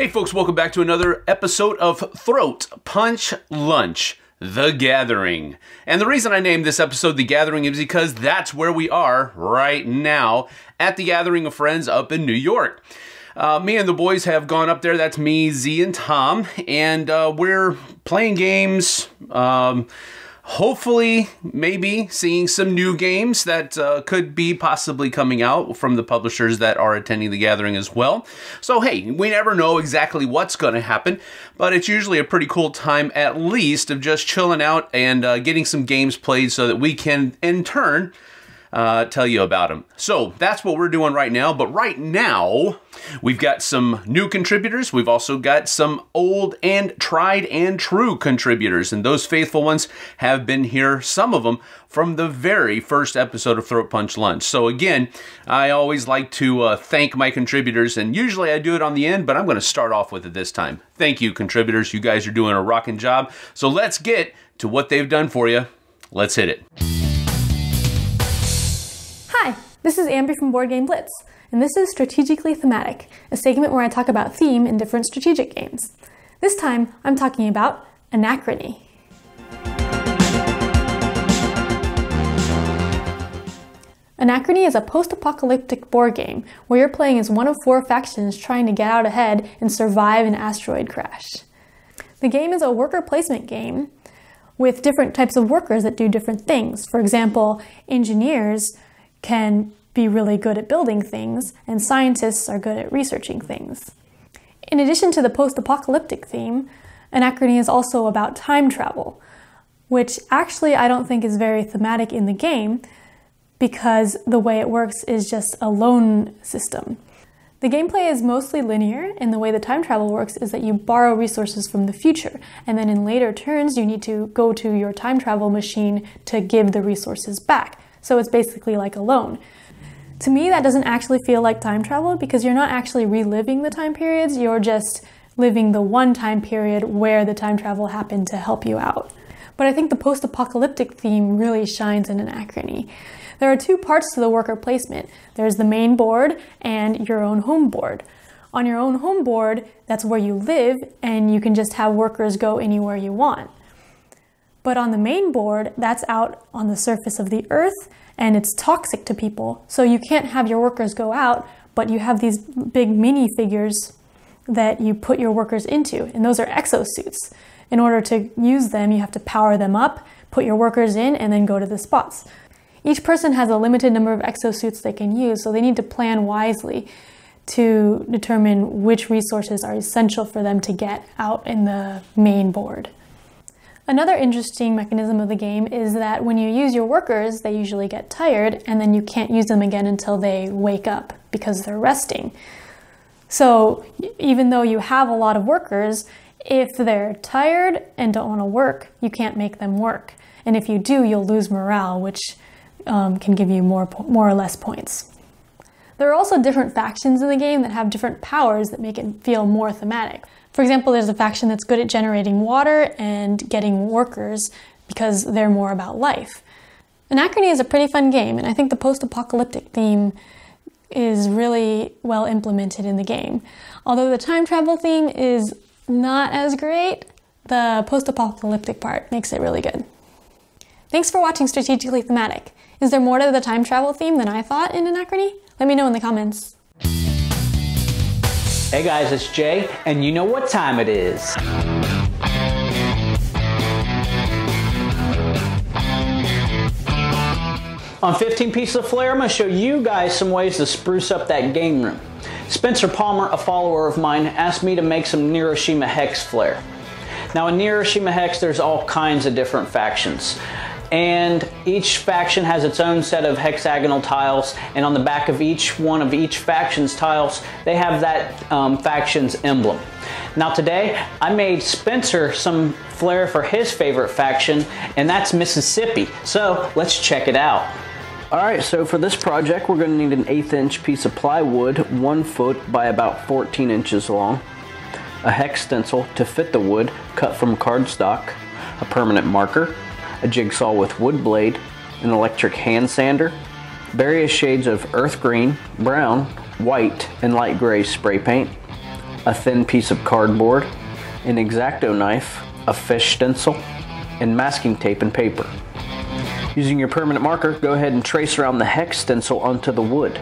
folks, welcome back to another episode of Throat Punch Lunch, The Gathering. And the reason I named this episode The Gathering is because that's where we are right now at the Gathering of Friends up in New York. Me and the boys have gone up there. That's me, Z, and Tom, and we're playing games. Hopefully, maybe seeing some new games that could be possibly coming out from the publishers that are attending the gathering as well. So, hey, we never know exactly what's going to happen, but it's usually a pretty cool time, at least, of just chilling out and getting some games played so that we can, in turn, tell you about them. So that's what we're doing right now. But right now, we've got some new contributors. We've also got some old and tried and true contributors. And those faithful ones have been here, some of them, from the very first episode of Throat Punch Lunch. So again, I always like to thank my contributors. And usually I do it on the end, but I'm going to start off with it this time. Thank you, contributors. You guys are doing a rocking job. So let's get to what they've done for you. Let's hit it. Hi, this is Ambie from Boardgame Blitz, and this is Strategically Thematic, a segment where I talk about theme in different strategic games. This time, I'm talking about Anachrony. Anachrony is a post-apocalyptic board game where you're playing as one of four factions trying to get out ahead and survive an asteroid crash. The game is a worker placement game with different types of workers that do different things. For example, engineers can be really good at building things, and scientists are good at researching things. In addition to the post-apocalyptic theme, Anachrony is also about time travel, which actually I don't think is very thematic in the game because the way it works is just a loan system. The gameplay is mostly linear, and the way the time travel works is that you borrow resources from the future, and then in later turns you need to go to your time travel machine to give the resources back. So it's basically like a loan. To me, that doesn't actually feel like time travel because you're not actually reliving the time periods, you're just living the one time period where the time travel happened to help you out. But I think the post-apocalyptic theme really shines in Anachrony. There are two parts to the worker placement. There's the main board and your own home board. On your own home board, that's where you live, and you can just have workers go anywhere you want. But on the main board, that's out on the surface of the earth, and it's toxic to people. So you can't have your workers go out, but you have these big minifigures that you put your workers into, and those are exosuits. In order to use them, you have to power them up, put your workers in, and then go to the spots. Each person has a limited number of exosuits they can use, so they need to plan wisely to determine which resources are essential for them to get out in the main board. Another interesting mechanism of the game is that when you use your workers, they usually get tired, and then you can't use them again until they wake up because they're resting. So even though you have a lot of workers, if they're tired and don't want to work, you can't make them work. And if you do, you'll lose morale, which can give you more or less points. There are also different factions in the game that have different powers that make it feel more thematic. For example, there's a faction that's good at generating water and getting workers because they're more about life. Anachrony is a pretty fun game, and I think the post-apocalyptic theme is really well implemented in the game. Although the time travel theme is not as great, the post-apocalyptic part makes it really good. Thanks for watching Strategically Thematic. Is there more to the time travel theme than I thought in Anachrony? Let me know in the comments. Hey guys, it's Jay, and you know what time it is. On 15 Pieces of Flair, I'm going to show you guys some ways to spruce up that game room. Spencer Palmer, a follower of mine, asked me to make some Hiroshima Hex Flair. Now in Hiroshima Hex, there's all kinds of different factions. And each faction has its own set of hexagonal tiles, and on the back of each one of each faction's tiles, they have that faction's emblem. Now today, I made Spencer some flair for his favorite faction, and that's Mississippi. So let's check it out. Alright, so for this project, we're going to need an 1/8 inch piece of plywood, 1 foot by about 14 inches long, a hex stencil to fit the wood cut from cardstock, a permanent marker, a jigsaw with wood blade, an electric hand sander, various shades of earth green, brown, white, and light gray spray paint, a thin piece of cardboard, an X-Acto knife, a fish stencil, and masking tape and paper. Using your permanent marker, go ahead and trace around the hex stencil onto the wood.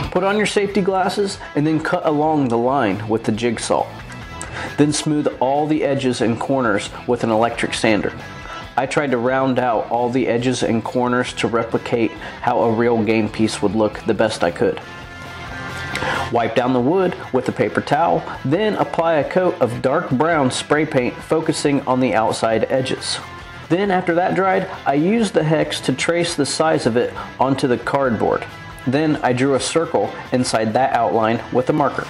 Put on your safety glasses and then cut along the line with the jigsaw. Then smooth all the edges and corners with an electric sander. I tried to round out all the edges and corners to replicate how a real game piece would look the best I could. Wipe down the wood with a paper towel, then apply a coat of dark brown spray paint focusing on the outside edges. Then after that dried, I used the hex to trace the size of it onto the cardboard. Then I drew a circle inside that outline with a marker.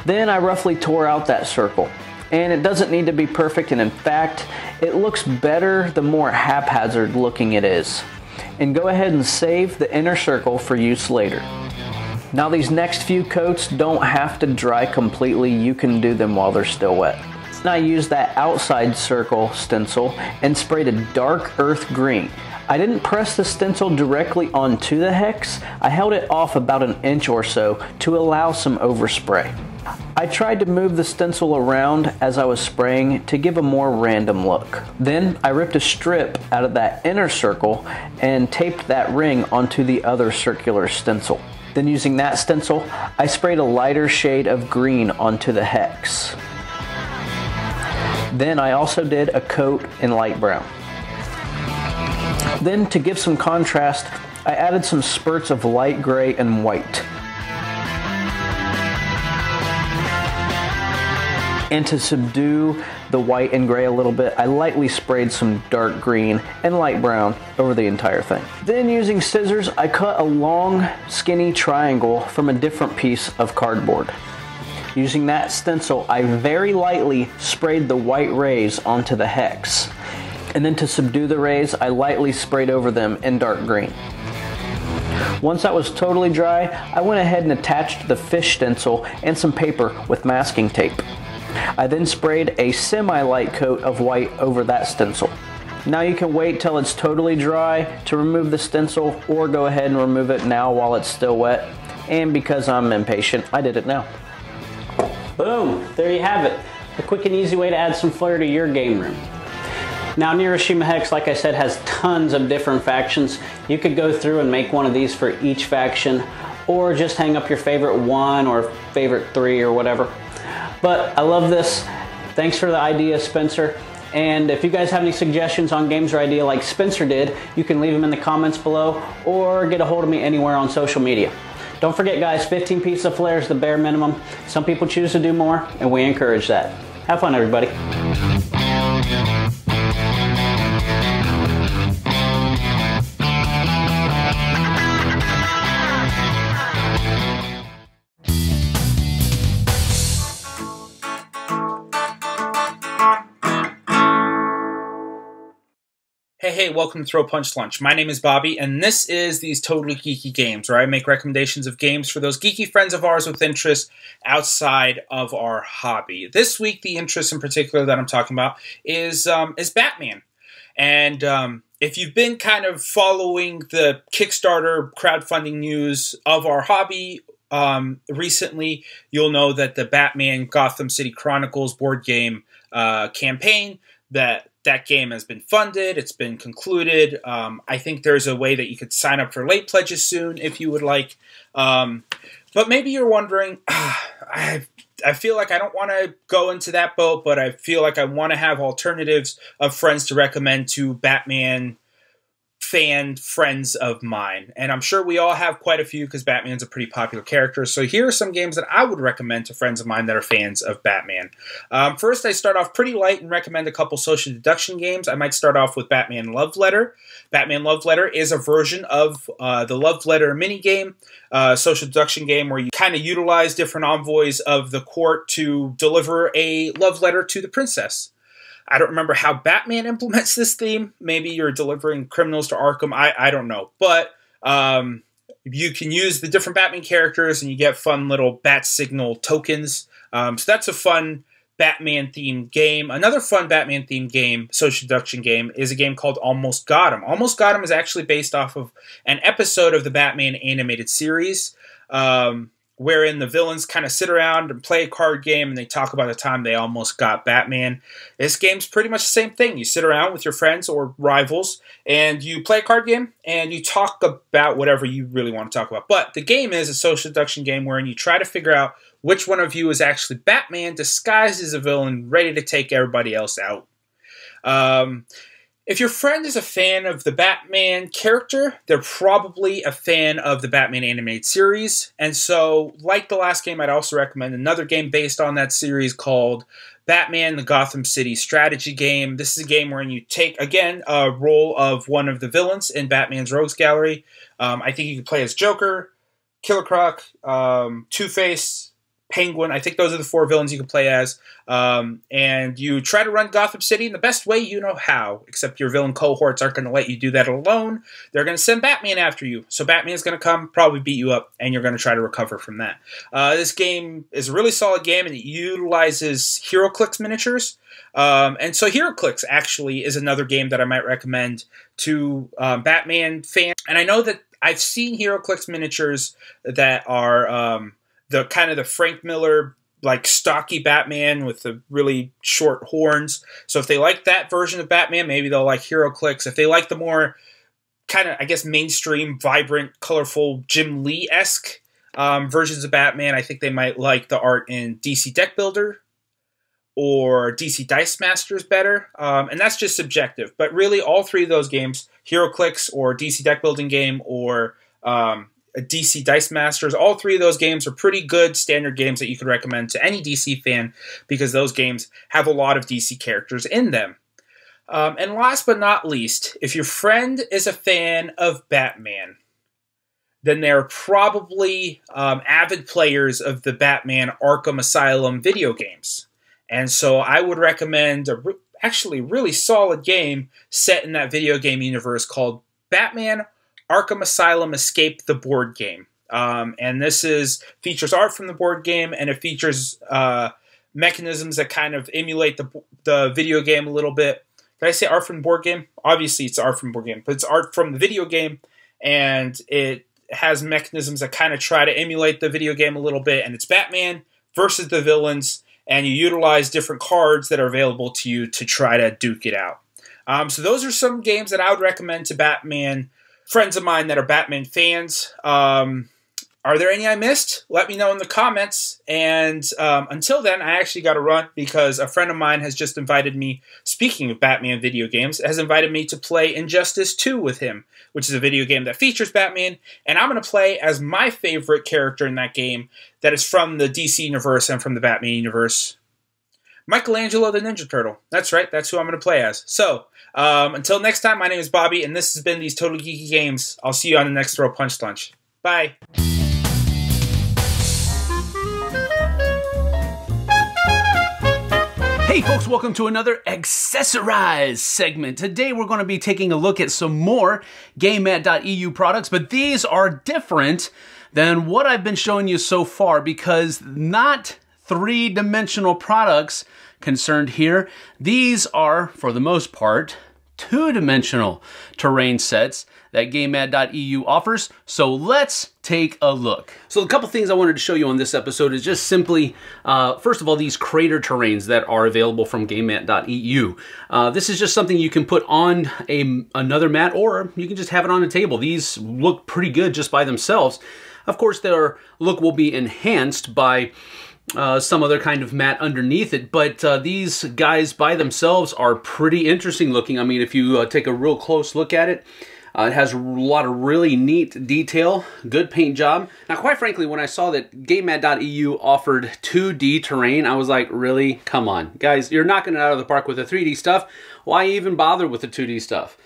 Then I roughly tore out that circle. And it doesn't need to be perfect, and in fact, it looks better the more haphazard looking it is. And go ahead and save the inner circle for use later. Now these next few coats don't have to dry completely, you can do them while they're still wet. And I used that outside circle stencil and sprayed a dark earth green. I didn't press the stencil directly onto the hex, I held it off about an inch or so to allow some overspray. I tried to move the stencil around as I was spraying to give a more random look. Then I ripped a strip out of that inner circle and taped that ring onto the other circular stencil. Then using that stencil, I sprayed a lighter shade of green onto the hex. Then I also did a coat in light brown. Then to give some contrast, I added some spurts of light gray and white. And to subdue the white and gray a little bit, I lightly sprayed some dark green and light brown over the entire thing. Then using scissors, I cut a long, skinny triangle from a different piece of cardboard. Using that stencil, I very lightly sprayed the white rays onto the hex. And then to subdue the rays, I lightly sprayed over them in dark green. Once that was totally dry, I went ahead and attached the fish stencil and some paper with masking tape. I then sprayed a semi-light coat of white over that stencil. Now you can wait till it's totally dry to remove the stencil, or go ahead and remove it now while it's still wet. And because I'm impatient, I did it now. Boom, there you have it. A quick and easy way to add some flair to your game room. Now Nihiroshima Hex, like I said, has tons of different factions. You could go through and make one of these for each faction, or just hang up your favorite one or favorite three or whatever. But I love this. Thanks for the idea, Spencer. And if you guys have any suggestions on games or idea like Spencer did, you can leave them in the comments below or get a hold of me anywhere on social media. Don't forget guys, 15 pieces of flair is the bare minimum. Some people choose to do more, and we encourage that. Have fun, everybody. Hey, welcome to Throw Punch Lunch. My name is Bobby, and this is These Totally Geeky Games, where I make recommendations of games for those geeky friends of ours with interests outside of our hobby. This week, the interest in particular that I'm talking about is Batman. And if you've been kind of following the Kickstarter crowdfunding news of our hobby recently, you'll know that the Batman Gotham City Chronicles board game campaign, that game has been funded. It's been concluded. I think there's a way that you could sign up for late pledges soon if you would like. But maybe you're wondering, I feel like I don't want to go into that boat, but I feel like I want to have alternatives of friends to recommend to Batman fan friends of mine. And I'm sure we all have quite a few because Batman's a pretty popular character. So here are some games that I would recommend to friends of mine that are fans of Batman. First, I start off pretty light and recommend a couple social deduction games. I might start off with Batman Love Letter. Batman Love Letter is a version of the Love Letter minigame, social deduction game where you kind of utilize different envoys of the court to deliver a love letter to the princess. I don't remember how Batman implements this theme. Maybe you're delivering criminals to Arkham. I don't know. But you can use the different Batman characters and you get fun little bat signal tokens. So that's a fun Batman-themed game. Another fun Batman-themed game, social deduction game, is a game called Almost Got 'Em. Almost Got 'Em is actually based off of an episode of the Batman animated series. wherein the villains kind of sit around and play a card game and they talk about the time they almost got Batman. This game's pretty much the same thing. You sit around with your friends or rivals and you play a card game and you talk about whatever you really want to talk about. But the game is a social deduction game wherein you try to figure out which one of you is actually Batman disguised as a villain ready to take everybody else out. If your friend is a fan of the Batman character, they're probably a fan of the Batman animated series. And so, like the last game, I'd also recommend another game based on that series called Batman, the Gotham City strategy game. This is a game wherein you take, again, a role of one of the villains in Batman's Rogues Gallery. I think you can play as Joker, Killer Croc, Two-Face, Penguin. I think those are the 4 villains you can play as. And you try to run Gotham City in the best way you know how, except your villain cohorts aren't going to let you do that alone. They're going to send Batman after you. So Batman's going to come, probably beat you up, and you're going to try to recover from that. This game is a really solid game, and it utilizes HeroClix miniatures. And so HeroClix actually is another game that I might recommend to Batman fans. And I know that I've seen HeroClix miniatures that are the kind of the Frank Miller, like stocky Batman with the really short horns. So if they like that version of Batman, maybe they'll like HeroClix. If they like the more kind of, I guess, mainstream, vibrant, colorful Jim Lee-esque versions of Batman, I think they might like the art in DC Deck Builder or DC Dice Masters better. And that's just subjective. But really, all 3 of those games, HeroClix or DC Deck Building game or a DC Dice Masters. All 3 of those games are pretty good standard games that you could recommend to any DC fan because those games have a lot of DC characters in them. And last but not least, if your friend is a fan of Batman, then they're probably avid players of the Batman Arkham Asylum video games. And so I would recommend a actually really solid game set in that video game universe called Batman Arkham Asylum Escape the Board Game. And this features art from the board game, and it features mechanisms that kind of emulate the video game a little bit. Did I say art from the board game? Obviously, it's art from the board game, but it's art from the video game, and it has mechanisms that kind of try to emulate the video game a little bit, and it's Batman versus the villains, and you utilize different cards that are available to you to try to duke it out. So those are some games that I would recommend to Batman friends of mine that are Batman fans. Are there any I missed? Let me know in the comments. And until then, I actually got to run because a friend of mine has just invited me, speaking of Batman video games, has invited me to play Injustice 2 with him, which is a video game that features Batman. And I'm going to play as my favorite character in that game that is from the DC universe and from the Batman universe. Michelangelo the Ninja Turtle. That's right. That's who I'm going to play as. So, until next time, my name is Bobby, and this has been these Totally Geeky Games. I'll see you on the next Throw Punch Lunch. Bye. Hey folks, welcome to another Accessorize segment. Today we're going to be taking a look at some more GameMat.eu products, but these are different than what I've been showing you so far because not three-dimensional products concerned here. These are, for the most part, two-dimensional terrain sets that GameMat.eu offers. So let's take a look. So a couple things I wanted to show you on this episode is just simply, first of all, these crater terrains that are available from GameMat.eu. This is just something you can put on another mat, or you can just have it on a table. These look pretty good just by themselves. Of course, their look will be enhanced by some other kind of mat underneath it, but these guys by themselves are pretty interesting looking. I mean, if you take a real close look at it, it has a lot of really neat detail, good paint job. Now, quite frankly, when I saw that GameMat.eu offered 2D terrain, I was like, really? Come on. Guys, you're knocking it out of the park with the 3D stuff. Why even bother with the 2D stuff?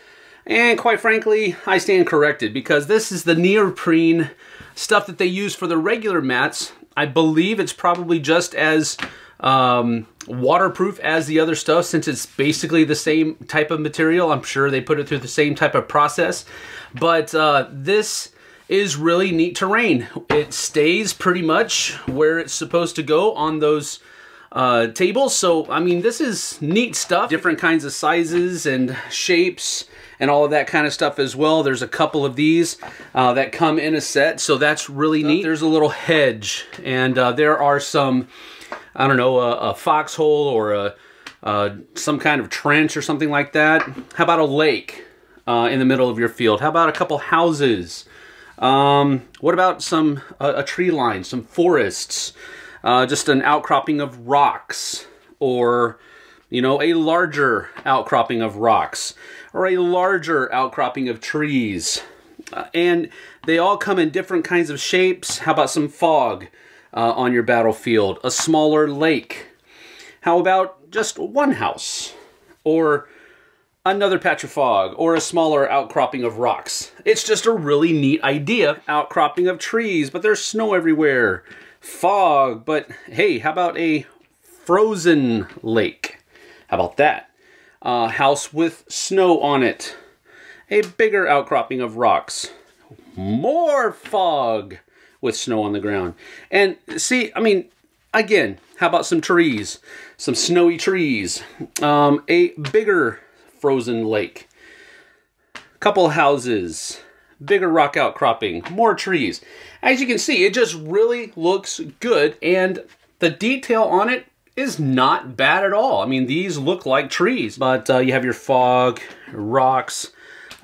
And quite frankly, I stand corrected, because this is the neoprene stuff that they use for the regular mats. I believe it's probably just as waterproof as the other stuff, since it's basically the same type of material. I'm sure they put it through the same type of process. But this is really neat terrain. It stays pretty much where it's supposed to go on those tables. So, I mean, this is neat stuff. Different kinds of sizes and shapes and all of that kind of stuff as well. There's a couple of these that come in a set, so that's really neat. There's a little hedge, and there are some, I don't know, a foxhole or some kind of trench or something like that. How about a lake in the middle of your field? How about a couple houses? What about some a tree line, some forests, just an outcropping of rocks, or you know, a larger outcropping of rocks, or a larger outcropping of trees. And they all come in different kinds of shapes. How about some fog on your battlefield? A smaller lake. How about just one house? Or another patch of fog, or a smaller outcropping of rocks. It's just a really neat idea. Outcropping of trees, but there's snow everywhere. Fog, but hey, how about a frozen lake? How about that? House with snow on it. A bigger outcropping of rocks. More fog with snow on the ground. And see, I mean, again, how about some trees? Some snowy trees. A bigger frozen lake. Couple houses. Bigger rock outcropping. More trees. As you can see, it just really looks good, and the detail on it is not bad at all. I mean, these look like trees, but you have your fog, rocks,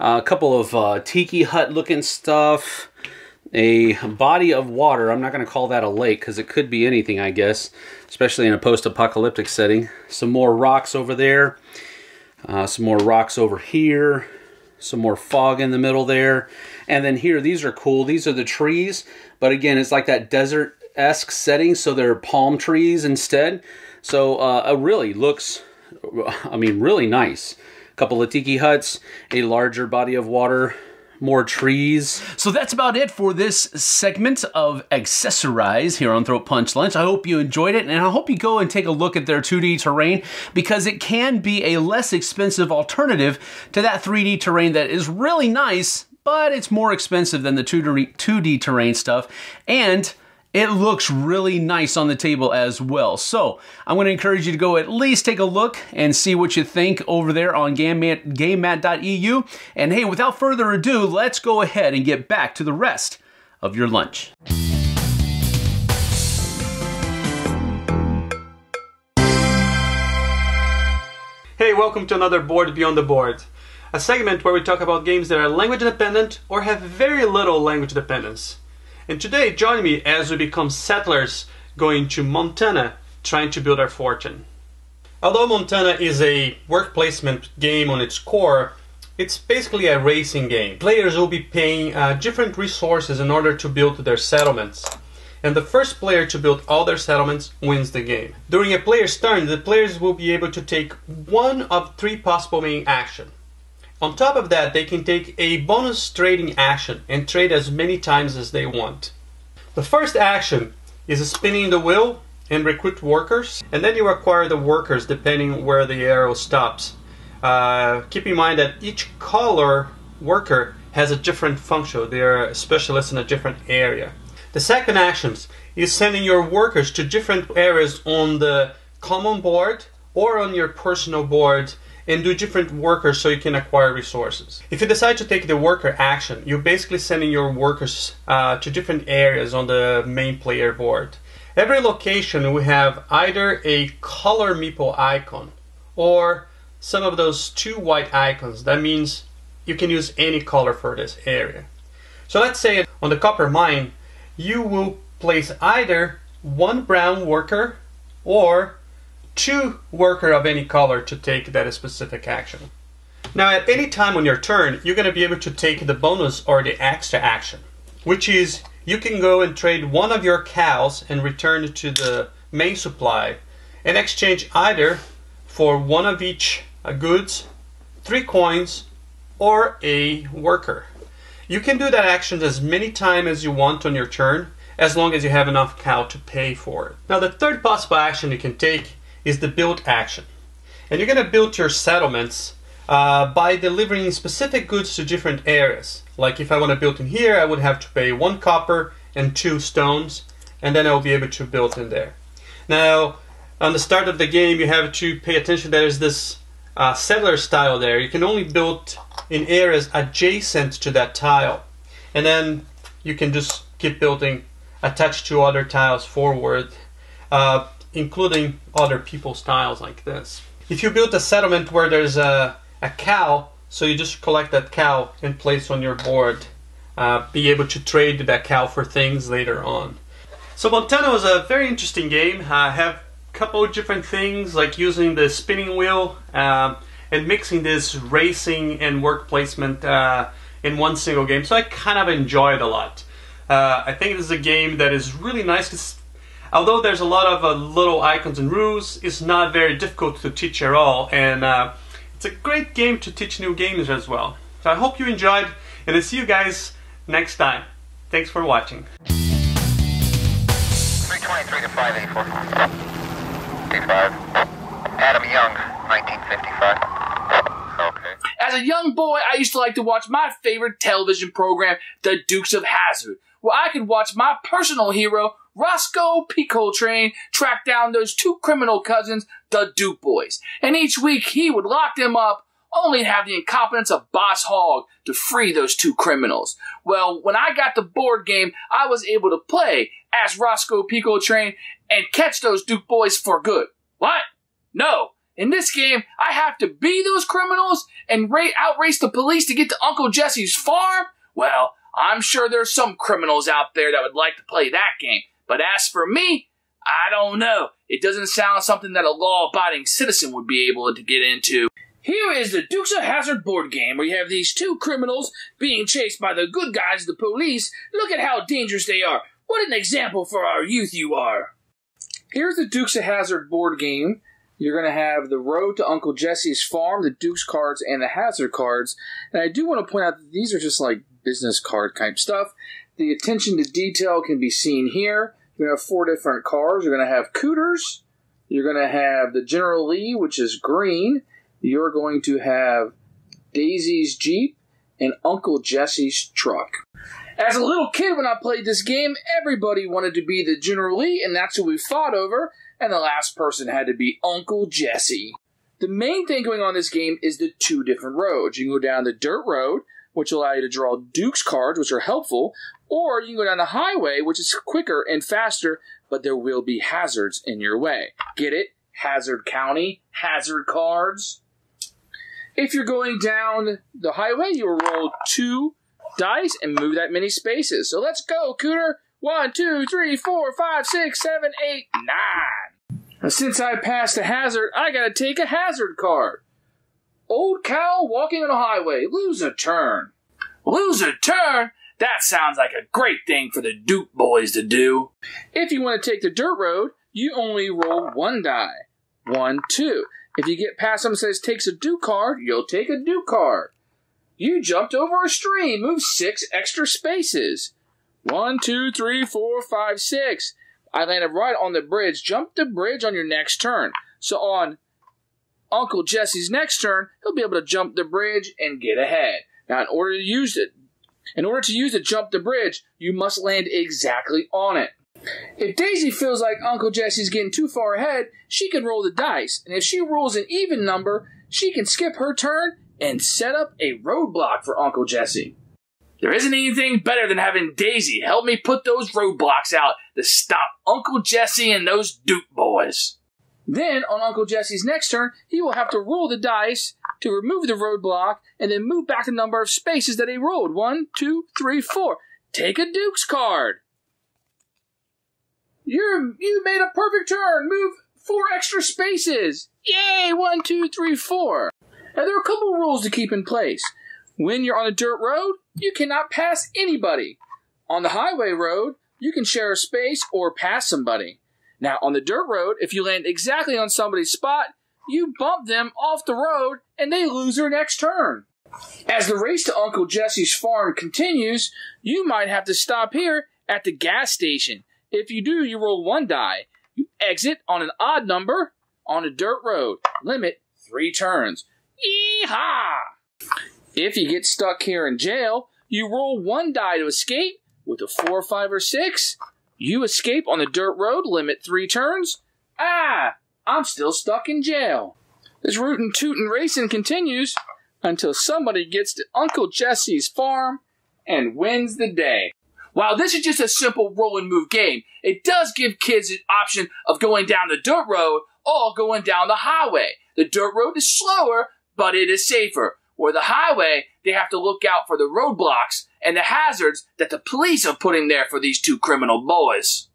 a couple of tiki hut looking stuff, a body of water. I'm not going to call that a lake because it could be anything, I guess, especially in a post-apocalyptic setting. Some more rocks over there, some more rocks over here, some more fog in the middle there. And then here, these are cool. These are the trees, but again, it's like that desert-esque setting, so they're palm trees instead. So it really looks, I mean, really nice. A couple of tiki huts, a larger body of water, more trees. So that's about it for this segment of Accessorize here on Throat Punch Lunch. I hope you enjoyed it, and I hope you go and take a look at their 2D terrain, because it can be a less expensive alternative to that 3D terrain that is really nice, but it's more expensive than the 2D terrain stuff, and it looks really nice on the table as well. So I'm going to encourage you to go at least take a look and see what you think over there on GameMat.eu. And hey, without further ado, let's go ahead and get back to the rest of your lunch. Hey, welcome to another Board Beyond the Board, a segment where we talk about games that are language independent or have very little language dependence. And today, join me as we become settlers going to Montana, trying to build our fortune. Although Montana is a work placement game on its core, it's basically a racing game. Players will be paying different resources in order to build their settlements. And the first player to build all their settlements wins the game. During a player's turn, the players will be able to take one of 3 possible main actions. On top of that, they can take a bonus trading action and trade as many times as they want. The first action is spinning the wheel and recruit workers, and then you acquire the workers depending where the arrow stops. Keep in mind that each color worker has a different function. They are specialists in a different area. The second action is sending your workers to different areas on the common board or on your personal board, and do different workers so you can acquire resources. If you decide to take the worker action, you're basically sending your workers to different areas on the main player board. Every location will have either a color meeple icon or some of those 2 white icons. That means you can use any color for this area. So let's say on the copper mine, you will place either 1 brown worker or 2 worker of any color to take that specific action. Now at any time on your turn, you're going to be able to take the bonus or the extra action, which is you can go and trade 1 of your cows and return it to the main supply and exchange either for 1 of each goods, 3 coins, or a worker. You can do that action as many times as you want on your turn, as long as you have enough cow to pay for it. Now the third possible action you can take is the build action. And you're going to build your settlements by delivering specific goods to different areas. Like if I want to build in here, I would have to pay 1 copper and 2 stones, and then I'll be able to build in there. Now, on the start of the game, you have to pay attention. There's this settler tile there. You can only build in areas adjacent to that tile. And then you can just keep building attached to other tiles forward, including other people's tiles like this. If you build a settlement where there's a cow, so you just collect that cow and place on your board, be able to trade that cow for things later on. So Montana was a very interesting game. Have a couple of different things, like using the spinning wheel and mixing this racing and work placement in one single game. So I kind of enjoyed it a lot. I think this is a game that is really nice, because although there's a lot of little icons and rules, it's not very difficult to teach at all, and it's a great game to teach new games as well. So I hope you enjoyed, and I'll see you guys next time. Thanks for watching. 323 to 584. D5. Adam Young, 1955. Okay. As a young boy, I used to like to watch my favorite television program, The Dukes of Hazzard, where I could watch my personal hero, Roscoe P. Coltrane, track down those two criminal cousins, the Duke Boys. And each week he would lock them up, only to have the incompetence of Boss Hogg to free those two criminals. Well, when I got the board game, I was able to play as Roscoe P. Coltrane and catch those Duke Boys for good. What? No. In this game, I have to be those criminals and outrace the police to get to Uncle Jesse's farm? Well, I'm sure there's some criminals out there that would like to play that game. But as for me, I don't know. It doesn't sound something that a law-abiding citizen would be able to get into. Here is the Dukes of Hazzard board game, where you have these two criminals being chased by the good guys, the police. Look at how dangerous they are. What an example for our youth you are. Here's the Dukes of Hazzard board game. You're going to have the road to Uncle Jesse's farm, the Dukes cards, and the Hazzard cards. And I do want to point out that these are just like business card type stuff. The attention to detail can be seen here. You're going to have 4 different cars. You're going to have Cooters. You're going to have the General Lee, which is green. You're going to have Daisy's Jeep and Uncle Jesse's truck. As a little kid, when I played this game, everybody wanted to be the General Lee, and that's who we fought over, and the last person had to be Uncle Jesse. The main thing going on in this game is the 2 different roads. You can go down the dirt road, which will allow you to draw Duke's cards, which are helpful, or you can go down the highway, which is quicker and faster, but there will be hazards in your way. Get it? Hazard County, hazard cards. If you're going down the highway, you'll roll 2 dice and move that many spaces. So let's go, Cooter. 1, 2, 3, 4, 5, 6, 7, 8, 9. Now, since I passed a hazard, I gotta take a hazard card. Old cow walking on a highway. Lose a turn. Lose a turn? That sounds like a great thing for the Duke boys to do. If you want to take the dirt road, you only roll 1 die. 1, 2. If you get past someone that says takes a Duke card, you'll take a Duke card. You jumped over a stream. Move 6 extra spaces. 1, 2, 3, 4, 5, 6. I landed right on the bridge. Jump the bridge on your next turn. So on Uncle Jesse's next turn, he'll be able to jump the bridge and get ahead. Now, in order to use the jump the bridge, you must land exactly on it. If Daisy feels like Uncle Jesse's getting too far ahead, she can roll the dice. And if she rolls an even number, she can skip her turn and set up a roadblock for Uncle Jesse. There isn't anything better than having Daisy help me put those roadblocks out to stop Uncle Jesse and those Duke boys. Then, on Uncle Jesse's next turn, he will have to roll the dice to remove the roadblock and then move back the number of spaces that he rolled. 1, 2, 3, 4. Take a Duke's card. You made a perfect turn. Move 4 extra spaces. Yay! 1, 2, 3, 4. Now, there are a couple of rules to keep in place. When you're on a dirt road, you cannot pass anybody. On the highway road, you can share a space or pass somebody. Now, on the dirt road, if you land exactly on somebody's spot, you bump them off the road and they lose their next turn. As the race to Uncle Jesse's farm continues, you might have to stop here at the gas station. If you do, you roll 1 die. You exit on an odd number on a dirt road. Limit 3 turns. Yee-haw! If you get stuck here in jail, you roll 1 die to escape. With a 4, 5, or 6, you escape on the dirt road. Limit 3 turns. I'm still stuck in jail. This rootin' tootin' racing continues until somebody gets to Uncle Jesse's farm and wins the day. While this is just a simple roll and move game, it does give kids the option of going down the dirt road or going down the highway. The dirt road is slower, but it is safer. Where the highway, they have to look out for the roadblocks and the hazards that the police are putting there for these two criminal boys.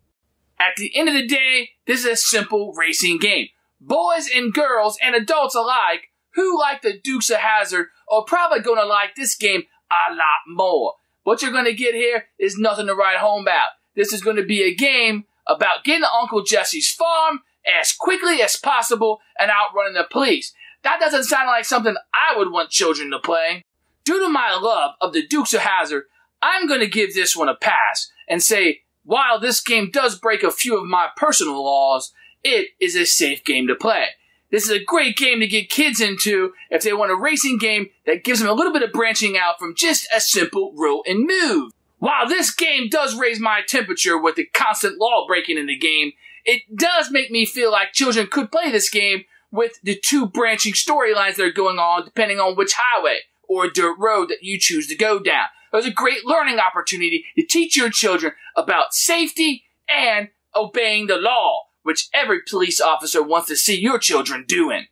At the end of the day, this is a simple racing game. Boys and girls and adults alike who like the Dukes of Hazzard are probably going to like this game a lot more. What you're going to get here is nothing to write home about. This is going to be a game about getting to Uncle Jesse's farm as quickly as possible and outrunning the police. That doesn't sound like something I would want children to play. Due to my love of the Dukes of Hazzard, I'm going to give this one a pass and say, while this game does break a few of my personal laws, it is a safe game to play. This is a great game to get kids into if they want a racing game that gives them a little bit of branching out from just a simple roll and move. While this game does raise my temperature with the constant law breaking in the game, it does make me feel like children could play this game with the two branching storylines that are going on depending on which highway or dirt road that you choose to go down. There's a great learning opportunity to teach your children about safety and obeying the law, which every police officer wants to see your children doing.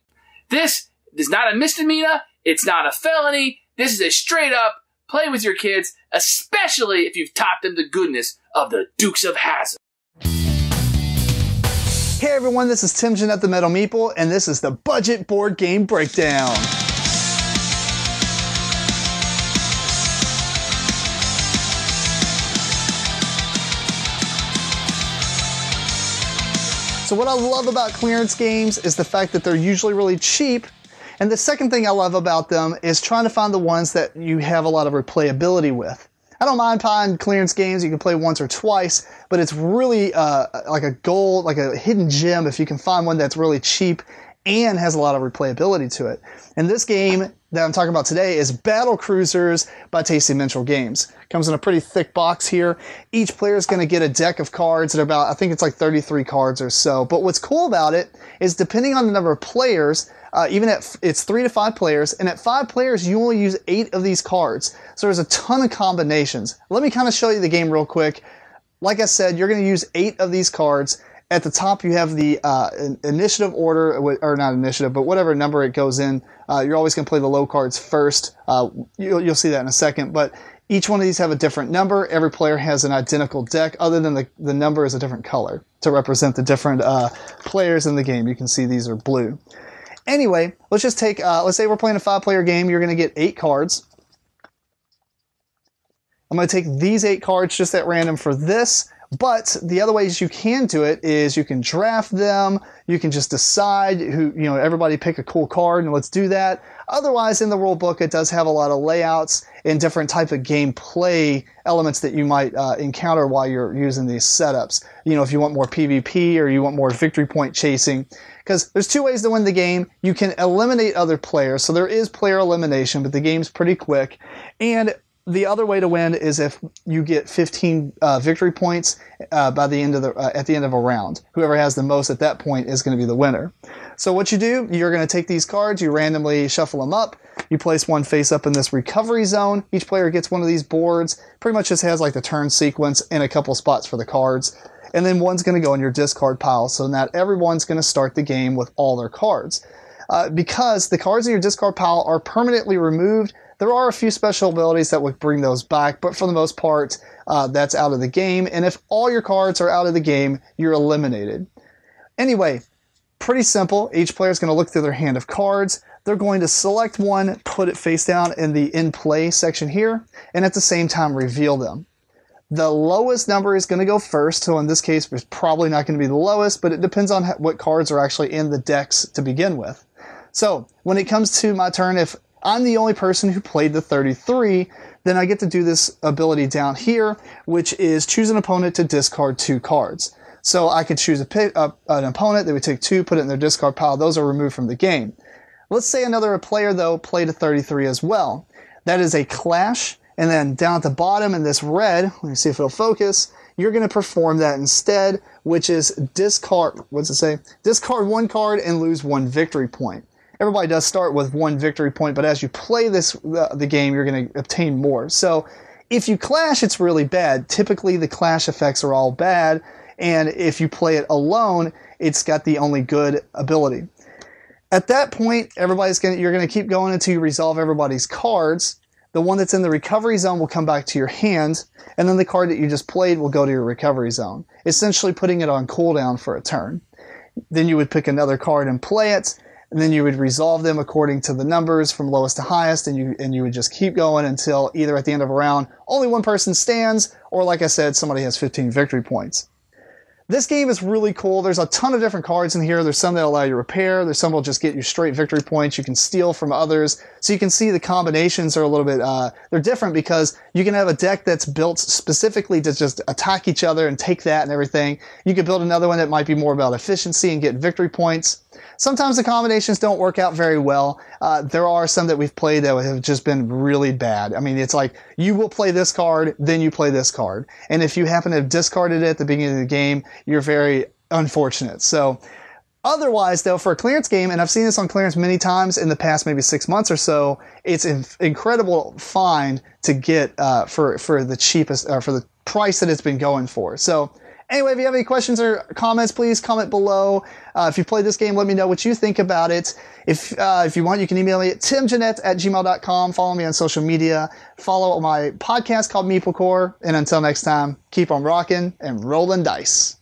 This is not a misdemeanor. It's not a felony. This is a straight up play with your kids, especially if you've taught them the goodness of the Dukes of Hazzard. Hey everyone, this is Tim Jennette the Metal Meeple, and this is the Budget Board Game Breakdown. So what I love about clearance games is the fact that they're usually really cheap. And the second thing I love about them is trying to find the ones that you have a lot of replayability with. I don't mind buying clearance games you can play once or twice, but it's really like a gold, like a hidden gem if you can find one that's really cheap and has a lot of replayability to it. And this game that I'm talking about today is Battle Cruisers by Tasty Minstrel Games. Comes in a pretty thick box here. Each player is going to get a deck of cards at about, I think it's like 33 cards or so. But what's cool about it is depending on the number of players, even at it's 3 to 5 players, and at 5 players you only use 8 of these cards. So there's a ton of combinations. Let me kind of show you the game real quick. Like I said, you're going to use 8 of these cards. At the top you have the initiative order, or not initiative, but whatever number it goes in. You're always going to play the low cards first. You'll see that in a second. But each one of these have a different number. Every player has an identical deck, other than the number is a different color to represent the different players in the game. You can see these are blue. Anyway, let's just take, let's say we're playing a 5-player game. You're going to get 8 cards. I'm going to take these 8 cards just at random for this. But the other ways you can do it is you can draft them. You can just decide who, everybody pick a cool card and let's do that. Otherwise, in the rule book, it does have a lot of layouts and different type of gameplay elements that you might encounter while you're using these setups. If you want more PvP or you want more victory point chasing. Because there's 2 ways to win the game. You can eliminate other players. So there is player elimination, but the game's pretty quick. And the other way to win is if you get 15 victory points by the end of at the end of a round. Whoever has the most at that point is going to be the winner. So what you do, you're going to take these cards, you randomly shuffle them up, you place one face up in this recovery zone. Each player gets one of these boards. Pretty much just has like the turn sequence and a couple spots for the cards. And then one's going to go in your discard pile. So not everyone's going to start the game with all their cards. Because the cards in your discard pile are permanently removed, there are a few special abilities that would bring those back, but for the most part, that's out of the game. And if all your cards are out of the game, you're eliminated. Anyway, pretty simple. Each player is going to look through their hand of cards. They're going to select one, put it face down in the in play section here, and at the same time reveal them. The lowest number is going to go first, so in this case, it's probably not going to be the lowest, but it depends on what cards are actually in the decks to begin with. So, when it comes to my turn, if I'm the only person who played the 33, then I get to do this ability down here, which is choose an opponent to discard 2 cards. So I could choose an opponent, they would take 2, put it in their discard pile, those are removed from the game. Let's say another player, though, played a 33 as well. That is a clash, and then down at the bottom in this red, let me see if it'll focus, you're going to perform that instead, which is discard, what's it say? Discard one card and lose one victory point. Everybody does start with one victory point, but as you play the game, you're going to obtain more. So if you clash, it's really bad. Typically, the clash effects are all bad, and if you play it alone, it's got the only good ability. At that point, you're going to keep going until you resolve everybody's cards. The one that's in the recovery zone will come back to your hand, and then the card that you just played will go to your recovery zone, essentially putting it on cooldown for a turn. Then you would pick another card and play it, and then you would resolve them according to the numbers from lowest to highest, and you would just keep going until either at the end of a round, only one person stands, or like I said, somebody has 15 victory points. This game is really cool. There's a ton of different cards in here. There's some that allow you to repair. There's some that will just get you straight victory points. You can steal from others. So you can see the combinations are a little bit, they're different because you can have a deck that's built specifically to just attack each other and take that and everything. You could build another one that might be more about efficiency and get victory points. Sometimes the combinations don't work out very well. There are some that we've played that have just been really bad. I mean, it's like you will play this card, then you play this card. And if you happen to have discarded it at the beginning of the game, you're very unfortunate. So otherwise, though, for a clearance game, and I've seen this on clearance many times in the past maybe 6 months or so, it's an incredible find to get for the cheapest, for the price that it's been going for. So anyway, if you have any questions or comments, please comment below. If you played this game, let me know what you think about it. If you want, you can email me at timjennette@gmail.com. Follow me on social media. Follow my podcast called Meeplecore. And until next time, keep on rocking and rolling dice.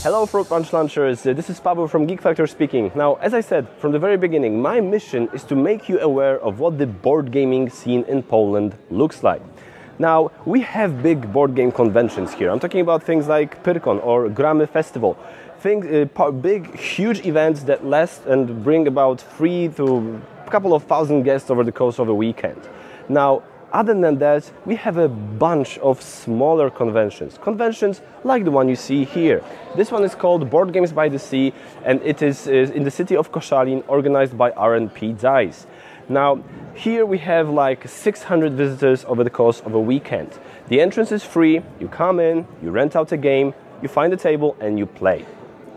Hello, Fruit Punch Launchers. This is Paweł from Geek Factor speaking. Now, as I said from the very beginning, my mission is to make you aware of what the board gaming scene in Poland looks like. Now, we have big board game conventions here. I'm talking about things like Pyrkon or Gramy Festival. Big, huge events that last and bring about 3 to a couple of thousand guests over the course of a weekend. Now, other than that, we have a bunch of smaller conventions. Conventions like the one you see here. This one is called Board Games by the Sea, and it is in the city of Koszalin, organized by R&P Dice. Now, here we have like 600 visitors over the course of a weekend. The entrance is free, you come in, you rent out a game, you find a table and you play.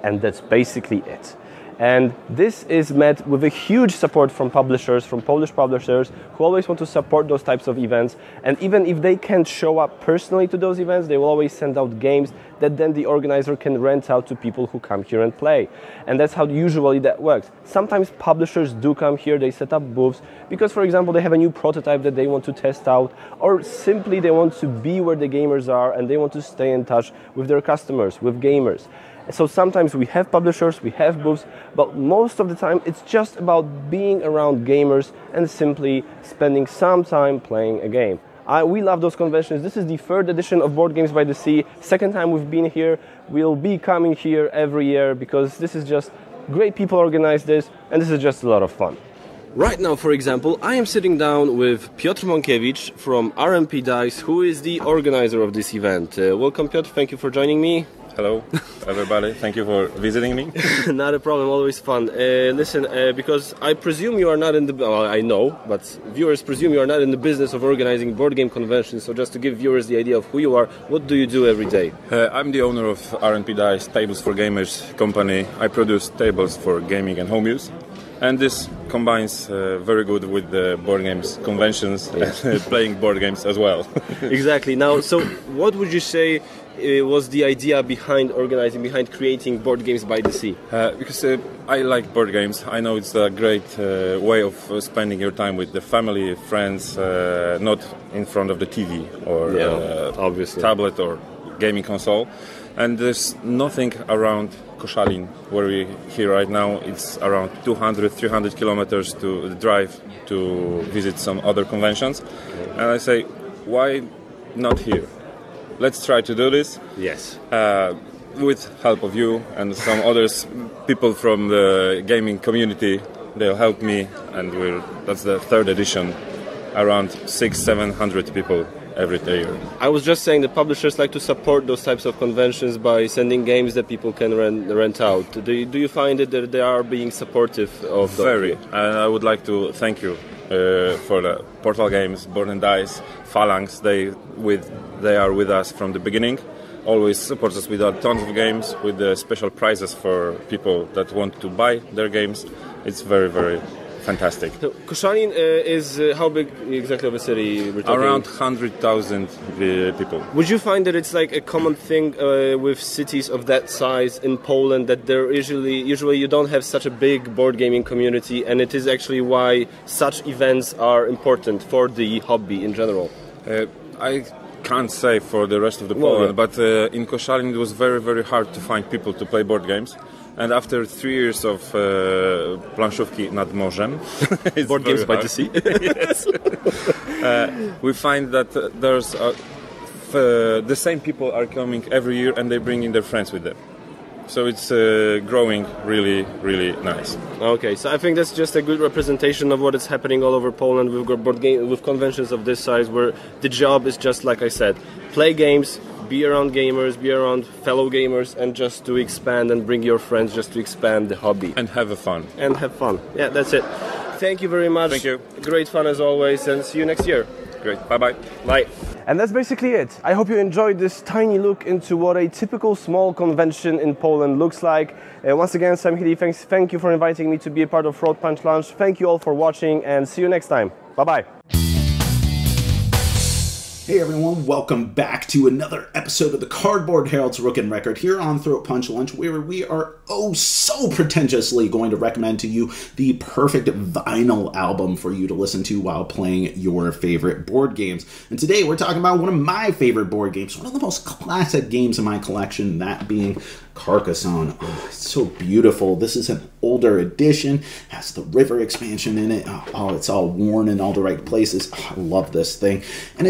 And that's basically it. And this is met with a huge support from publishers, from Polish publishers, who always want to support those types of events. And even if they can't show up personally to those events, they will always send out games that then the organizer can rent out to people who come here and play. And that's how usually that works. Sometimes publishers do come here, they set up booths, because for example, they have a new prototype that they want to test out, or simply they want to be where the gamers are and they want to stay in touch with their customers, with gamers. So sometimes we have publishers, we have booths, but most of the time it's just about being around gamers and simply spending some time playing a game. We love those conventions. This is the 3rd edition of Board Games by the Sea. 2nd time we've been here. We'll be coming here every year because this is just great people organize this and this is just a lot of fun. Right now, for example, I am sitting down with Piotr Mąkiewicz from R&P Dice, who is the organizer of this event. Welcome, Piotr. Thank you for joining me. Hello, everybody. Thank you for visiting me. Not a problem. Always fun. Listen, because I presume you are not in the... Well, I know, but viewers presume you are not in the business of organizing board game conventions. So just to give viewers the idea of who you are, what do you do every day? I'm the owner of R&P Dice Tables for Gamers company. I produce tables for gaming and home use. And this combines very good with the board games conventions, playing board games as well. Exactly. Now, so what would you say was the idea behind creating Board Games by the Sea? Because I like board games. I know it's a great way of spending your time with the family, friends, not in front of the TV or obviously tablet or gaming console. And there's nothing around Koszalin, where we're here right now. It's around 200-300 kilometers to drive to visit some other conventions. And I say, why not here? Let's try to do this. Yes. With help of you and some others, people from the gaming community. They'll help me, and that's the 3rd edition. Around 600-700 people every year. I was just saying that publishers like to support those types of conventions by sending games that people can rent out. Do you find it that they are being supportive of Very. And I would like to thank you for the Portal Games, Born and Dice, Phalanx. They are with us from the beginning. Always support us with tons of games, with special prizes for people that want to buy their games. It's very, very fantastic. So Koszalin is how big exactly of a city we're talking? Around 100,000 people. Would you find that it's like a common thing with cities of that size in Poland, that there usually you don't have such a big board gaming community, and it is actually why such events are important for the hobby in general? I can't say for the rest of the Poland, but in Koszalin it was very, very hard to find people to play board games. And after 3 years of planszówki nad morzem, board games by the sea, yes, we find that there's the same people are coming every year, and they bring in their friends with them. So it's growing really, really nice. Okay, so I think that's just a good representation of what is happening all over Poland. We've got with conventions of this size where the job is just like I said, play games, be around gamers, be around fellow gamers, and just to expand and bring your friends, just to expand the hobby. And have fun. And have fun. Yeah, that's it. Thank you very much. Thank you. Great fun as always, and see you next year. Great. Bye-bye. Bye. And that's basically it. I hope you enjoyed this tiny look into what a typical small convention in Poland looks like. Once again, Sam Healey, thank you for inviting me to be a part of Throat Punch Lunch. Thank you all for watching, and see you next time. Bye-bye. Hey everyone, welcome back to another episode of the Cardboard Herald's Rook and Record here on Throat Punch Lunch, where we are oh so pretentiously going to recommend to you the perfect vinyl album for you to listen to while playing your favorite board games. And today we're talking about one of my favorite board games, one of the most classic games in my collection, that being Carcassonne. Oh, it's so beautiful. This is an older edition, has the river expansion in it. Oh, it's all worn in all the right places. Oh, I love this thing. And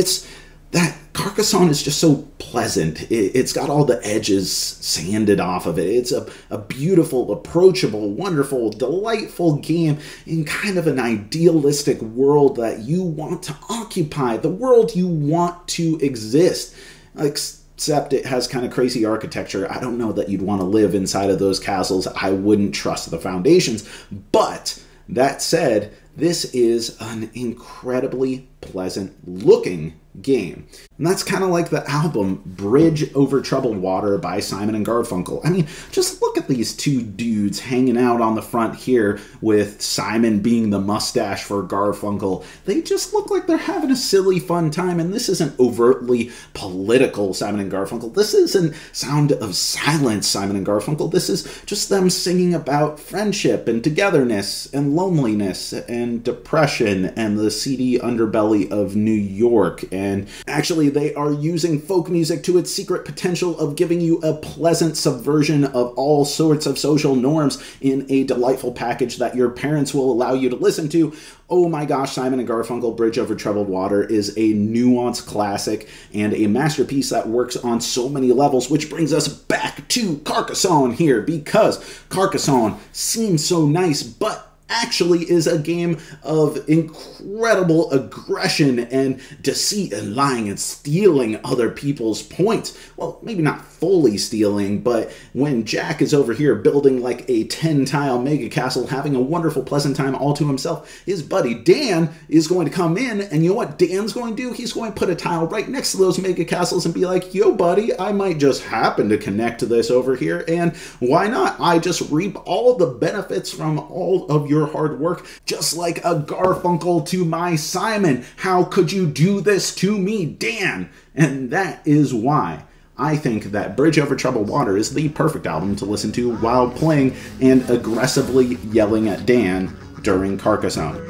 that Carcassonne is just so pleasant. It's got all the edges sanded off of it. It's a beautiful, approachable, wonderful, delightful game in kind of an idealistic world that you want to occupy, the world you want to exist. Except it has kind of crazy architecture. I don't know that you'd want to live inside of those castles. I wouldn't trust the foundations. But that said, this is an incredibly pleasant looking game. And that's kind of like the album Bridge Over Troubled Water by Simon and Garfunkel. I mean, just look at these two dudes hanging out on the front here, with Simon being the mustache for Garfunkel. They just look like they're having a silly fun time, and this isn't overtly political Simon and Garfunkel. This isn't Sound of Silence Simon and Garfunkel. This is just them singing about friendship and togetherness and loneliness and depression and the seedy underbelly of New York. And actually, they are using folk music to its secret potential of giving you a pleasant subversion of all sorts of social norms in a delightful package that your parents will allow you to listen to. Oh my gosh, Simon and Garfunkel Bridge Over Troubled Water is a nuanced classic and a masterpiece that works on so many levels, which brings us back to Carcassonne here, because Carcassonne seems so nice, but actually is a game of incredible aggression and deceit and lying and stealing other people's points. Well, maybe not fully stealing, but when Jack is over here building like a 10-tile mega castle, having a wonderful, pleasant time all to himself, his buddy Dan is going to come in, and you know what Dan's going to do? He's going to put a tile right next to those mega castles and be like, yo, buddy, I might just happen to connect to this over here, and why not? I just reap all the benefits from all of your hard work, just like a Garfunkel to my Simon. How could you do this to me, Dan? And that is why I think that Bridge Over Troubled Water is the perfect album to listen to while playing and aggressively yelling at Dan during Carcassonne.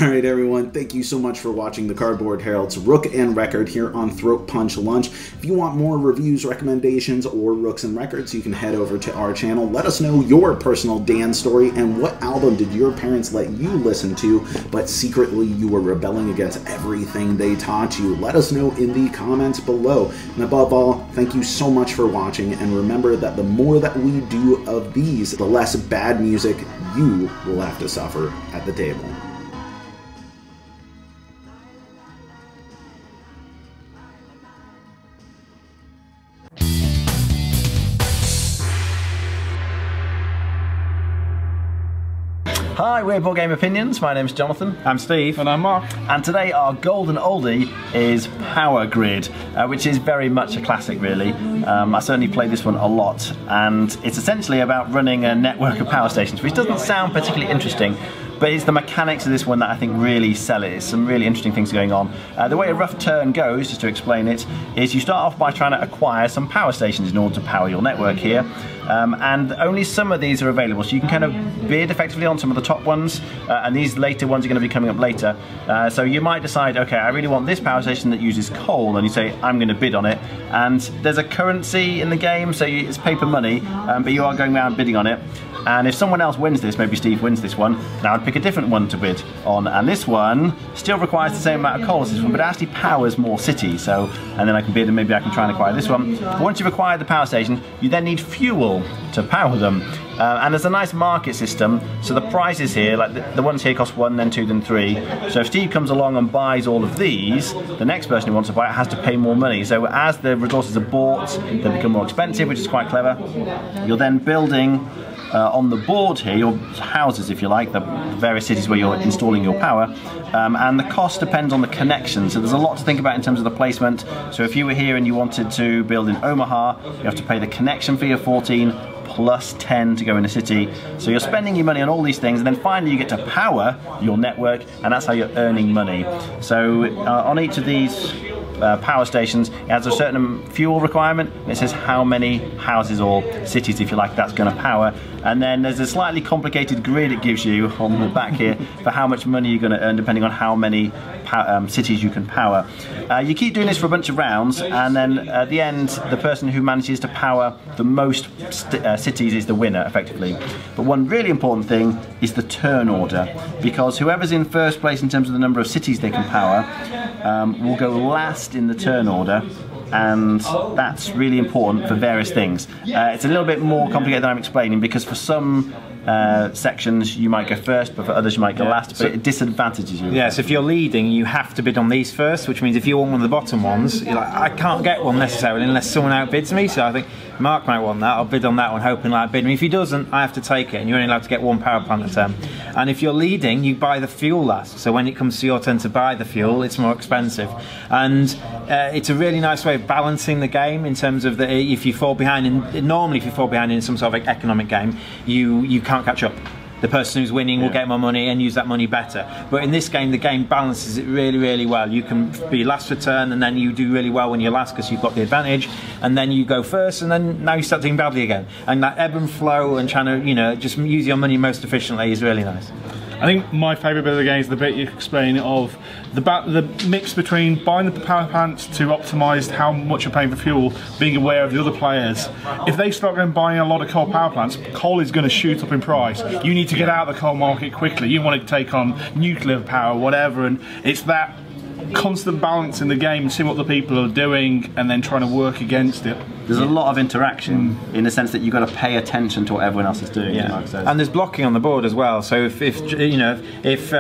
Alright everyone, thank you so much for watching the Cardboard Herald's Rook and Record here on Throat Punch Lunch. If you want more reviews, recommendations, or Rooks and Records, you can head over to our channel. Let us know your personal Dan story and what album did your parents let you listen to, but secretly you were rebelling against everything they taught you. Let us know in the comments below. And above all, thank you so much for watching, and remember that the more that we do of these, the less bad music you will have to suffer at the table. Hi, we're Boardgame Opinions. My name's Jonathan. I'm Steve. And I'm Mark. And today our golden oldie is Power Grid, which is very much a classic, really. I certainly played this one a lot, and it's essentially about running a network of power stations, which doesn't sound particularly interesting, but it's the mechanics of this one that I think really sell it. It's some really interesting things going on. The way a rough turn goes, just to explain it, is you start off by trying to acquire some power stations in order to power your network here. And only some of these are available, so you can kind of bid effectively on some of the top ones, and these later ones are going to be coming up later. So you might decide, okay, I really want this power station that uses coal, and you say, I'm going to bid on it. And there's a currency in the game, so it's paper money, but you are going around bidding on it. And if someone else wins this, maybe Steve wins this one, now I'd pick a different one to bid on. And this one still requires the same amount of coal as this one, but it actually powers more cities. So, and then I can bid and maybe I can try and acquire this one. But once you've acquired the power station, you then need fuel to power them. And there's a nice market system, so the prices here, like the ones here cost 1, then 2, then 3. So if Steve comes along and buys all of these, the next person who wants to buy it has to pay more money. So as the resources are bought, they become more expensive, which is quite clever. You're then building on the board here, your houses, if you like, the various cities where you're installing your power, and the cost depends on the connection. So there's a lot to think about in terms of the placement. So if you were here and you wanted to build in Omaha, you have to pay the connection fee of 14 plus 10 to go in a city. So you're spending your money on all these things, and then finally you get to power your network, and that's how you're earning money. So on each of these power stations, it has a certain fuel requirement, and it says how many houses or cities, if you like, that's going to power. And then there's a slightly complicated grid it gives you on the back here for how much money you're going to earn depending on how many cities you can power. You keep doing this for a bunch of rounds, and then at the end, the person who manages to power the most cities is the winner, effectively. But one really important thing is the turn order, because whoever's in first place in terms of the number of cities they can power will go last in the turn order. And that's really important for various things. It's a little bit more complicated than I'm explaining, because for some sections you might go first, but for others you might go last, but it disadvantages you. Yeah, so if you're leading, you have to bid on these first, which means if you want one of the bottom ones, you're like, I can't get one necessarily unless someone outbids me, so I think Mark might want that, I'll bid on that one hoping like bid me. If he doesn't, I have to take it, and you're only allowed to get one power plant at a time. And if you're leading, you buy the fuel last, so when it comes to your turn to buy the fuel, it's more expensive. And it's a really nice way of balancing the game in terms of if you fall behind, normally if you fall behind in some sort of economic game, you can't catch up. The person who's winning will get more money and use that money better. But in this game, the game balances it really, really well. You can be last for turn, and then you do really well when you're last because you've got the advantage, and then you go first, and then now you start doing badly again. And that ebb and flow and trying to, just use your money most efficiently is really nice. I think my favourite bit of the game is the bit you explain of the mix between buying the power plants to optimise how much you're paying for fuel, being aware of the other players. If they start going buying a lot of coal power plants, coal is going to shoot up in price. You need to get out of the coal market quickly. You want to take on nuclear power, whatever, and it's that constant balance in the game, seeing what the people are doing and then trying to work against it. There's a lot of interaction in the sense that you've got to pay attention to what everyone else is doing. And there's blocking on the board as well. So if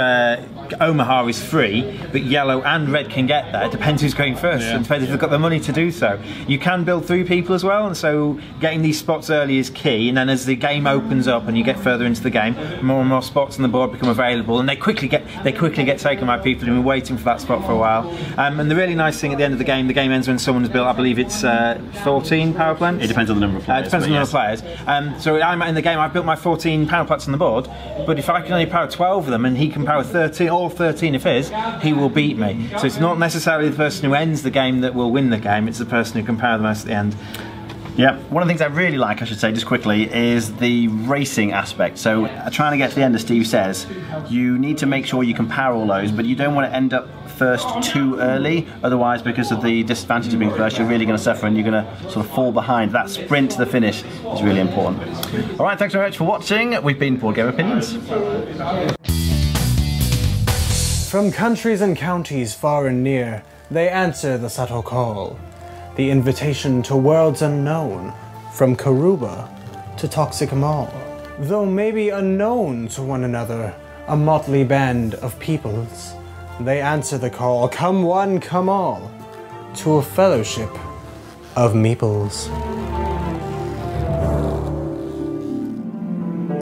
Omaha is free, but yellow and red can get there, it depends who's going first. It depends if they've got the money to do so. You can build through people as well, and so getting these spots early is key. And then as the game opens up and you get further into the game, more and more spots on the board become available, and they quickly get taken by people who've been waiting for that spot for a while. And the really nice thing at the end of the game ends when someone's built, I believe it's 14 power plants. It depends on the number of players. It depends on the number of players. So I'm in the game, I've built my 14 power plants on the board, but if I can only power 12 of them and he can power 13, all 13 of his, he will beat me. So it's not necessarily the person who ends the game that will win the game, it's the person who can power the most at the end. Yeah, one of the things I really like, I should say, just quickly, is the racing aspect. So trying to get to the end, as Steve says, you need to make sure you can power all those, but you don't want to end up first too early, otherwise because of the disadvantage of being first you're really going to suffer and you're going to sort of fall behind. That sprint to the finish is really important. Alright, thanks very much for watching. We've been Boardgame Opinions. From countries and counties far and near, they answer the subtle call. The invitation to worlds unknown, from Karuba to Toxic Mall. Though maybe unknown to one another, a motley band of peoples, they answer the call, come one, come all, to a fellowship of Meeples.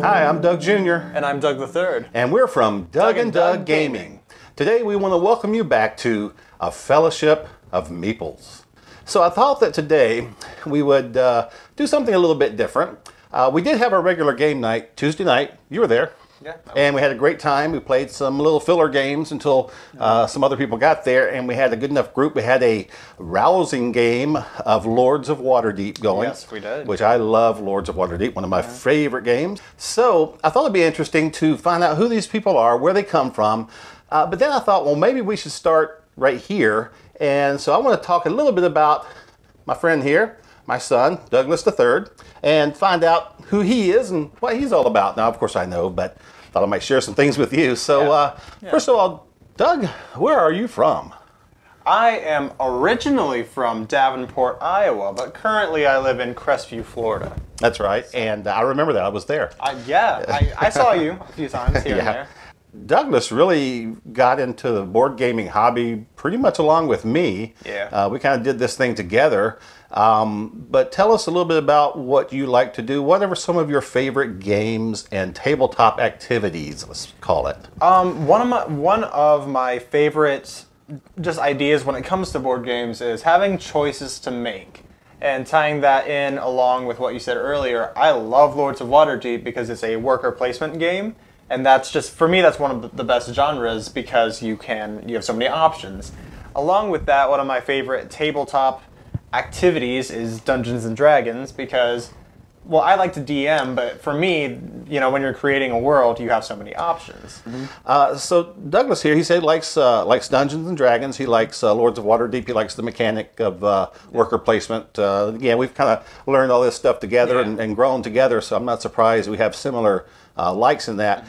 Hi, I'm Doug Jr. And I'm Doug the Third. And we're from Doug and Doug Gaming. Today we want to welcome you back to a fellowship of Meeples. So I thought that today we would do something a little bit different. We did have our regular game night Tuesday night. You were there. Yeah. And we had a great time. We played some little filler games until some other people got there, and we had a good enough group. We had a rousing game of Lords of Waterdeep going. Yes, we did. Which I love Lords of Waterdeep, one of my favorite games. So I thought it'd be interesting to find out who these people are, where they come from. But then I thought, well, maybe we should start right here. And so I want to talk a little bit about my friend here, my son, Douglas III, and find out who he is and what he's all about. Now, of course, I know, but thought I might share some things with you. So, first of all, Doug, where are you from? I am originally from Davenport, Iowa, but currently I live in Crestview, Florida. That's right, and I remember that. I was there. I saw you a few times here and there. Douglas really got into the board gaming hobby pretty much along with me. Yeah. We kind of did this thing together. But tell us a little bit about what you like to do. What are some of your favorite games and tabletop activities, let's call it? One of my favorite just ideas when it comes to board games is having choices to make. And tying that in along with what you said earlier, I love Lords of Waterdeep because it's a worker placement game. And that's just, for me, that's one of the best genres because you have so many options. Along with that, one of my favorite tabletop activities is Dungeons and Dragons because, well, I like to DM, but for me, you know, when you're creating a world, you have so many options. So Douglas here, he said likes Dungeons and Dragons. He likes Lords of Waterdeep. He likes the mechanic of worker placement. Yeah, we've kind of learned all this stuff together and grown together, so I'm not surprised we have similar likes in that.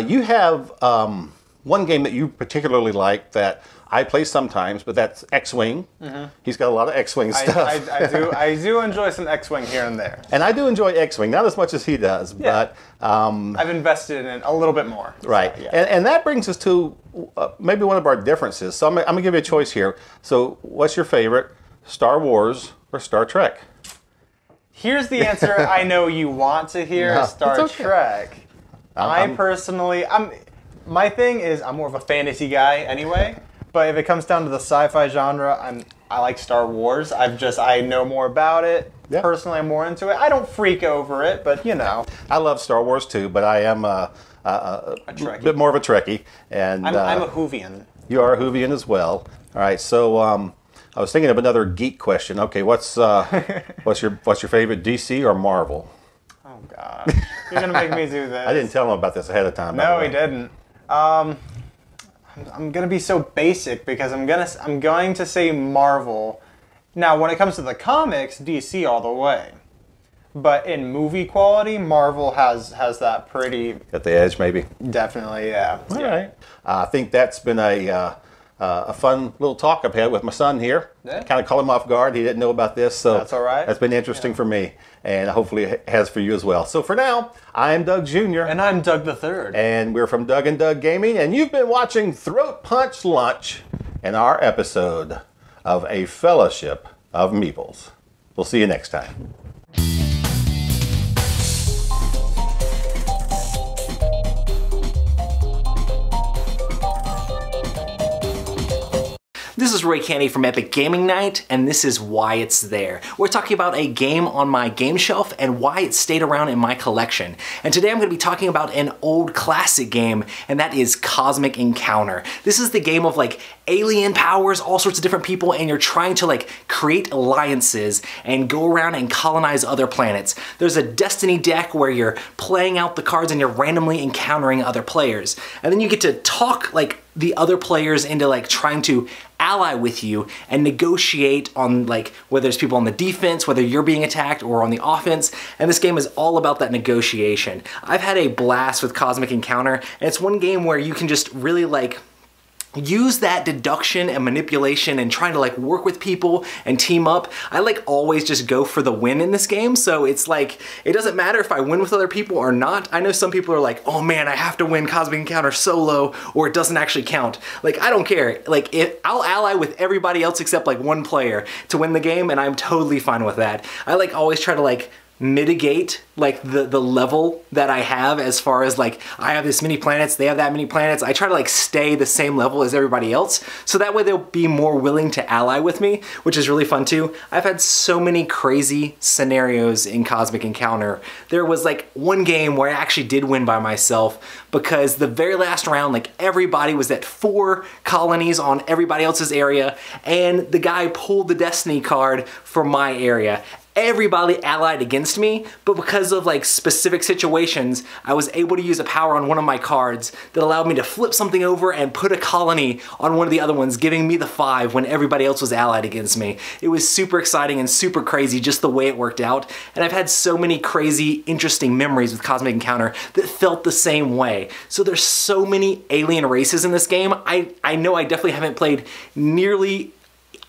You have one game that you particularly like that I play sometimes, but that's X-Wing. He's got a lot of X-Wing stuff. I do enjoy some X-Wing here and there. And I do enjoy X-Wing, not as much as he does, but... I've invested in it a little bit more. Right. So, and that brings us to maybe one of our differences. So I'm going to give you a choice here. So what's your favorite, Star Wars or Star Trek? Here's the answer I know you want to hear, Star Trek. My thing is I'm more of a fantasy guy anyway. But if it comes down to the sci-fi genre, I like Star Wars. I know more about it. Yep. Personally, I'm more into it. I don't freak over it, but you know. I love Star Wars too, but I am a bit more of a Trekkie. And I'm a Whovian. You are a Whovian as well. All right, so I was thinking of another geek question. Okay, what's your favorite, DC or Marvel? Oh God, you're gonna make me do this. I didn't tell him about this ahead of time. No, he didn't. I'm gonna be so basic because I'm going to say Marvel. Now, when it comes to the comics, DC all the way. But in movie quality, Marvel has that pretty... At the edge, maybe? Definitely, yeah. All right. I think that's been a fun little talk I've had with my son here. Yeah. Kind of caught him off guard. He didn't know about this, so that's all right. That's been interesting for me, and hopefully it has for you as well. So for now, I'm Doug Jr. And I'm Doug the Third. And we're from Doug and Doug Gaming, and you've been watching Throat Punch Lunch in our episode of A Fellowship of Meeples. We'll see you next time. This is Roy Cannaday from Epic Gaming Night, and this is why it's there. We're talking about a game on my game shelf and why it stayed around in my collection. And today I'm going to be talking about an old classic game, and that is Cosmic Encounter. This is the game of like alien powers, all sorts of different people, and you're trying to like create alliances and go around and colonize other planets. There's a Destiny deck where you're playing out the cards and you're randomly encountering other players. And then you get to talk like the other players into like trying to ally with you and negotiate on like whether there's people on the defense, whether you're being attacked, or on the offense. And this game is all about that negotiation. I've had a blast with Cosmic Encounter, and it's one game where you can just really like use that deduction and manipulation and trying to like work with people and team up. I like always just go for the win in this game, so it's like it doesn't matter if I win with other people or not. I know some people are like, oh man, I have to win Cosmic Encounter solo or it doesn't actually count. Like I don't care. Like I'll ally with everybody else except like one player to win the game, and I'm totally fine with that. I like always try to like mitigate like the level that I have, as far as like I have this many planets, they have that many planets. I try to like stay the same level as everybody else, so that way they'll be more willing to ally with me, which is really fun too. I've had so many crazy scenarios in Cosmic Encounter. There was like one game where I actually did win by myself, because the very last round, like everybody was at 4 colonies on everybody else's area, and the guy pulled the destiny card for my area. Everybody allied against me, but because of like specific situations, I was able to use a power on one of my cards that allowed me to flip something over and put a colony on one of the other ones, giving me the 5 when everybody else was allied against me. It was super exciting and super crazy just the way it worked out, and I've had so many crazy, interesting memories with Cosmic Encounter that felt the same way. So there's so many alien races in this game. I know I definitely haven't played nearly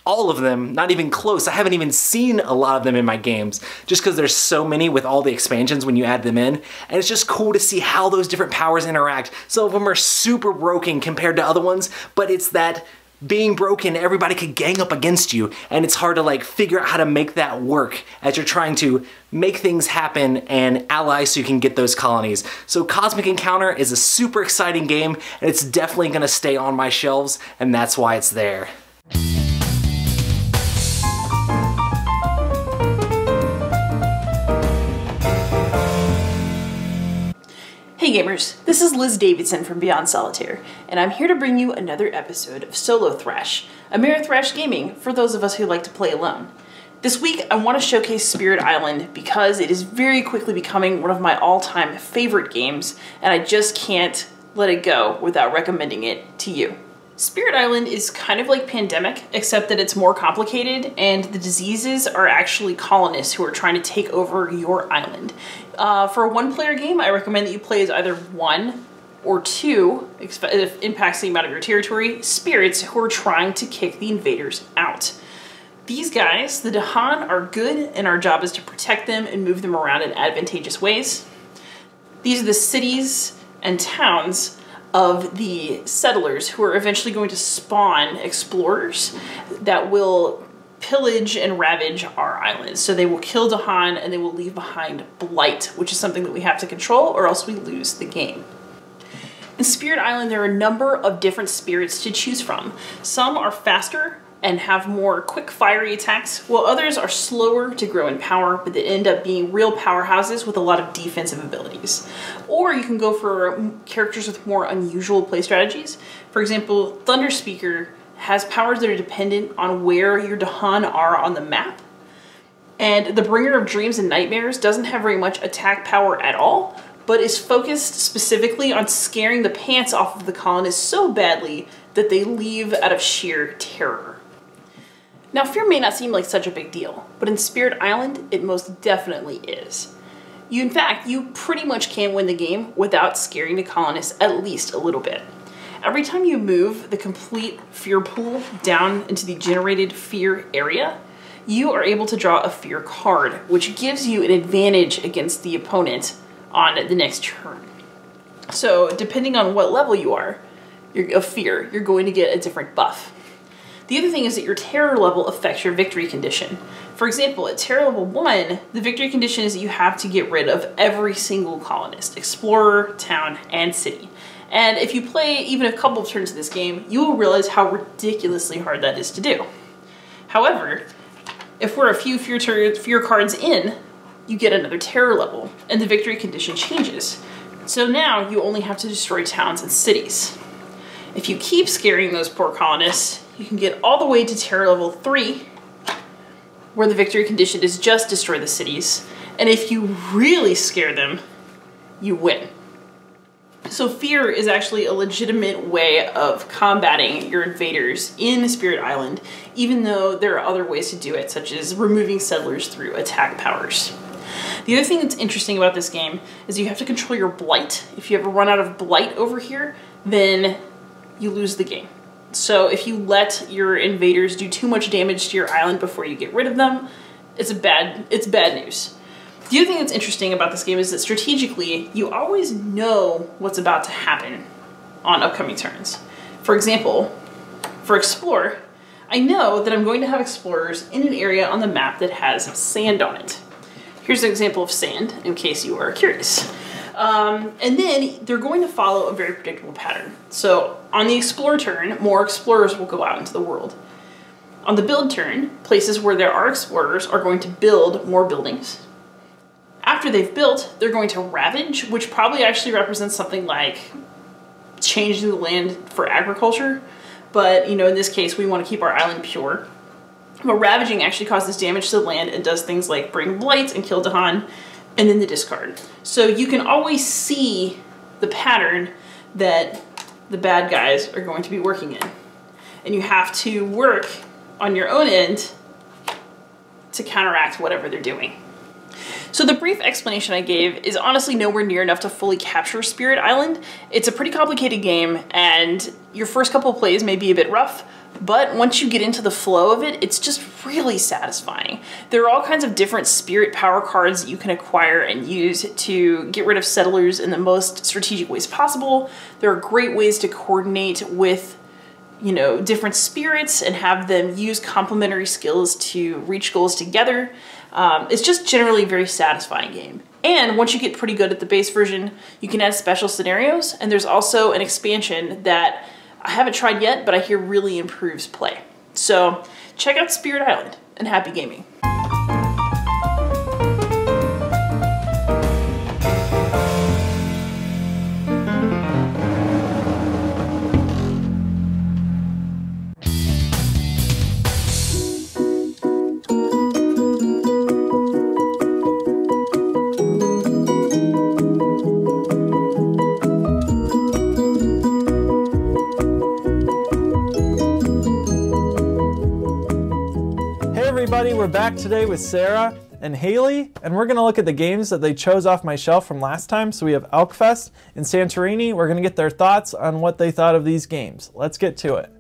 all of them, not even close. I haven't even seen a lot of them in my games, just because there's so many with all the expansions when you add them in, and it's just cool to see how those different powers interact. Some of them are super broken compared to other ones, but it's that being broken, everybody could gang up against you, and it's hard to like figure out how to make that work as you're trying to make things happen and ally so you can get those colonies. So Cosmic Encounter is a super exciting game, and it's definitely gonna stay on my shelves, and that's why it's there. Hey gamers, this is Liz Davidson from Beyond Solitaire, and I'm here to bring you another episode of Solo-Thrash, Amerithrash gaming for those of us who like to play alone. This week I want to showcase Spirit Island because it is very quickly becoming one of my all-time favorite games, and I just can't let it go without recommending it to you. Spirit Island is kind of like Pandemic, except that it's more complicated, and the diseases are actually colonists who are trying to take over your island. For a one-player game, I recommend that you play as either 1 or 2, if it impacts the amount of your territory, spirits who are trying to kick the invaders out. These guys, the Dahan, are good, and our job is to protect them and move them around in advantageous ways. These are the cities and towns of the settlers who are eventually going to spawn explorers that will pillage and ravage our islands. So they will kill Dahan and they will leave behind blight, which is something that we have to control or else we lose the game. In Spirit Island, there are a number of different spirits to choose from. Some are faster and have more quick fiery attacks, while others are slower to grow in power, but they end up being real powerhouses with a lot of defensive abilities. Or you can go for characters with more unusual play strategies. For example, Thunder Speaker has powers that are dependent on where your Dahan are on the map. And the Bringer of Dreams and Nightmares doesn't have very much attack power at all, but is focused specifically on scaring the pants off of the colonists so badly that they leave out of sheer terror. Now, fear may not seem like such a big deal, but in Spirit Island, it most definitely is. In fact, you pretty much can win the game without scaring the colonists at least a little bit. Every time you move the complete fear pool down into the generated fear area, you are able to draw a fear card, which gives you an advantage against the opponent on the next turn. So, depending on what level you are of fear, you're going to get a different buff. The other thing is that your terror level affects your victory condition. For example, at terror level 1, the victory condition is that you have to get rid of every single colonist, explorer, town, and city. And if you play even a couple of turns of this game, you will realize how ridiculously hard that is to do. However, if we're a few fear cards in, you get another terror level, and the victory condition changes. So now you only have to destroy towns and cities. If you keep scaring those poor colonists, you can get all the way to terror level 3, where the victory condition is just destroy the cities. And if you really scare them, you win. So fear is actually a legitimate way of combating your invaders in Spirit Island, even though there are other ways to do it, such as removing settlers through attack powers. The other thing that's interesting about this game is you have to control your blight. If you ever run out of blight over here, then you lose the game. So if you let your invaders do too much damage to your island before you get rid of them, it's bad news. The other thing that's interesting about this game is that strategically, you always know what's about to happen on upcoming turns. For example, for Explore, I know that I'm going to have explorers in an area on the map that has sand on it. Here's an example of sand, in case you are curious. And then they're going to follow a very predictable pattern. So on the explore turn, more explorers will go out into the world. On the build turn, places where there are explorers are going to build more buildings. After they've built, they're going to ravage, which probably actually represents something like changing the land for agriculture. But, you know, in this case, we want to keep our island pure. But ravaging actually causes damage to the land and does things like bring blight and kill Dahan, and then the discard. So you can always see the pattern that the bad guys are going to be working in. And you have to work on your own end to counteract whatever they're doing. So the brief explanation I gave is honestly nowhere near enough to fully capture Spirit Island. It's a pretty complicated game, and your first couple of plays may be a bit rough, but once you get into the flow of it, it's just really satisfying. There are all kinds of different spirit power cards that you can acquire and use to get rid of settlers in the most strategic ways possible. There are great ways to coordinate with, you know, different spirits and have them use complementary skills to reach goals together. It's just generally a very satisfying game. And once you get pretty good at the base version, you can add special scenarios, and there's also an expansion that I haven't tried yet, but I hear really improves play. So check out Spirit Island, and happy gaming. We're back today with Sarah and Haley, and we're going to look at the games that they chose off my shelf from last time. So we have Elkfest and Santorini. We're going to get their thoughts on what they thought of these games. Let's get to it.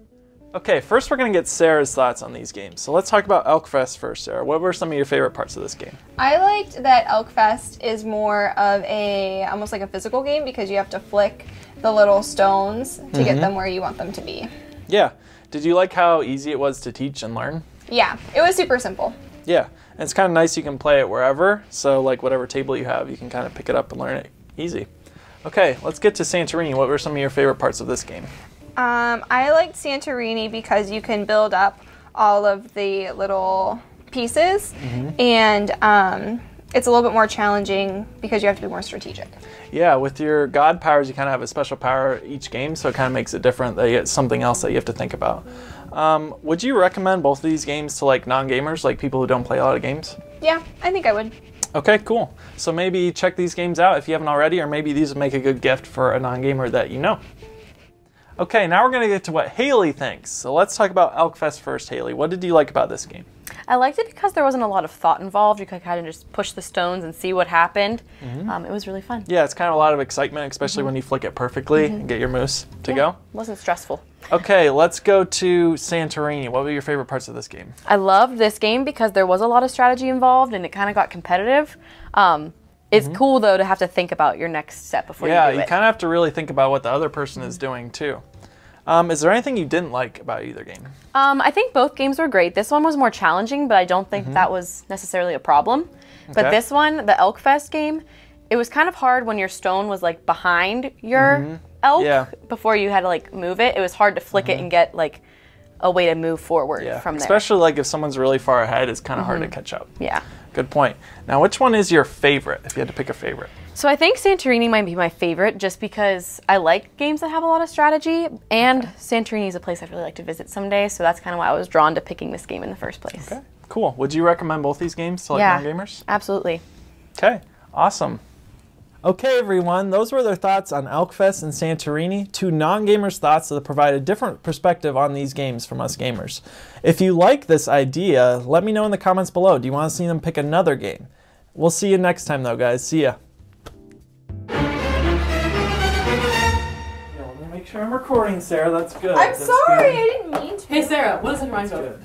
Okay, first we're going to get Sarah's thoughts on these games. So let's talk about Elkfest first, Sarah. What were some of your favorite parts of this game? I liked that Elkfest is more of almost like a physical game because you have to flick the little stones to get them where you want them to be. Yeah. Did you like how easy it was to teach and learn? Yeah, it was super simple. Yeah, and it's kind of nice you can play it wherever, so like whatever table you have, you can kind of pick it up and learn it easy. Okay, let's get to Santorini. What were some of your favorite parts of this game? I liked Santorini because you can build up all of the little pieces, and it's a little bit more challenging because you have to be more strategic. Yeah, with your god powers, you kind of have a special power each game, so it kind of makes it different. That you get something else that you have to think about. Would you recommend both of these games to like non-gamers, like people who don't play a lot of games? Yeah, I think I would. Okay, cool. So maybe check these games out if you haven't already, or maybe these would make a good gift for a non-gamer that you know. Okay, now we're going to get to what Haley thinks. So let's talk about Elkfest first, Haley. What did you like about this game? I liked it because there wasn't a lot of thought involved. You could kind of just push the stones and see what happened. It was really fun. Yeah, it's kind of a lot of excitement, especially when you flick it perfectly and get your moose to go. It wasn't stressful. Okay, let's go to Santorini. What were your favorite parts of this game? I loved this game because there was a lot of strategy involved and it kind of got competitive. It's cool, though, to have to think about your next step before you do it. Yeah, you kind of have to really think about what the other person is doing, too. Is there anything you didn't like about either game? I think both games were great. This one was more challenging, but I don't think that was necessarily a problem. But this one, the Elkfest game, it was kind of hard when your stone was like behind your elk before you had to like move it. It was hard to flick it and get like a way to move forward from there. Especially like if someone's really far ahead, it's kind of hard to catch up. Yeah. Good point. Now, which one is your favorite, if you had to pick a favorite? So I think Santorini might be my favorite just because I like games that have a lot of strategy, and Santorini is a place I'd really like to visit someday, so that's kind of why I was drawn to picking this game in the first place. Okay, cool. Would you recommend both these games to like non-gamers? Absolutely. Okay, awesome. Okay, everyone, those were their thoughts on Elkfest and Santorini, two non-gamers' thoughts that provide a different perspective on these games from us gamers. If you like this idea, let me know in the comments below. Do you want to see them pick another game? We'll see you next time, though, guys. See ya. Make sure I'm recording, Sarah. That's good. I'm sorry, I didn't mean to. Hey, Sarah, what does it remind you of?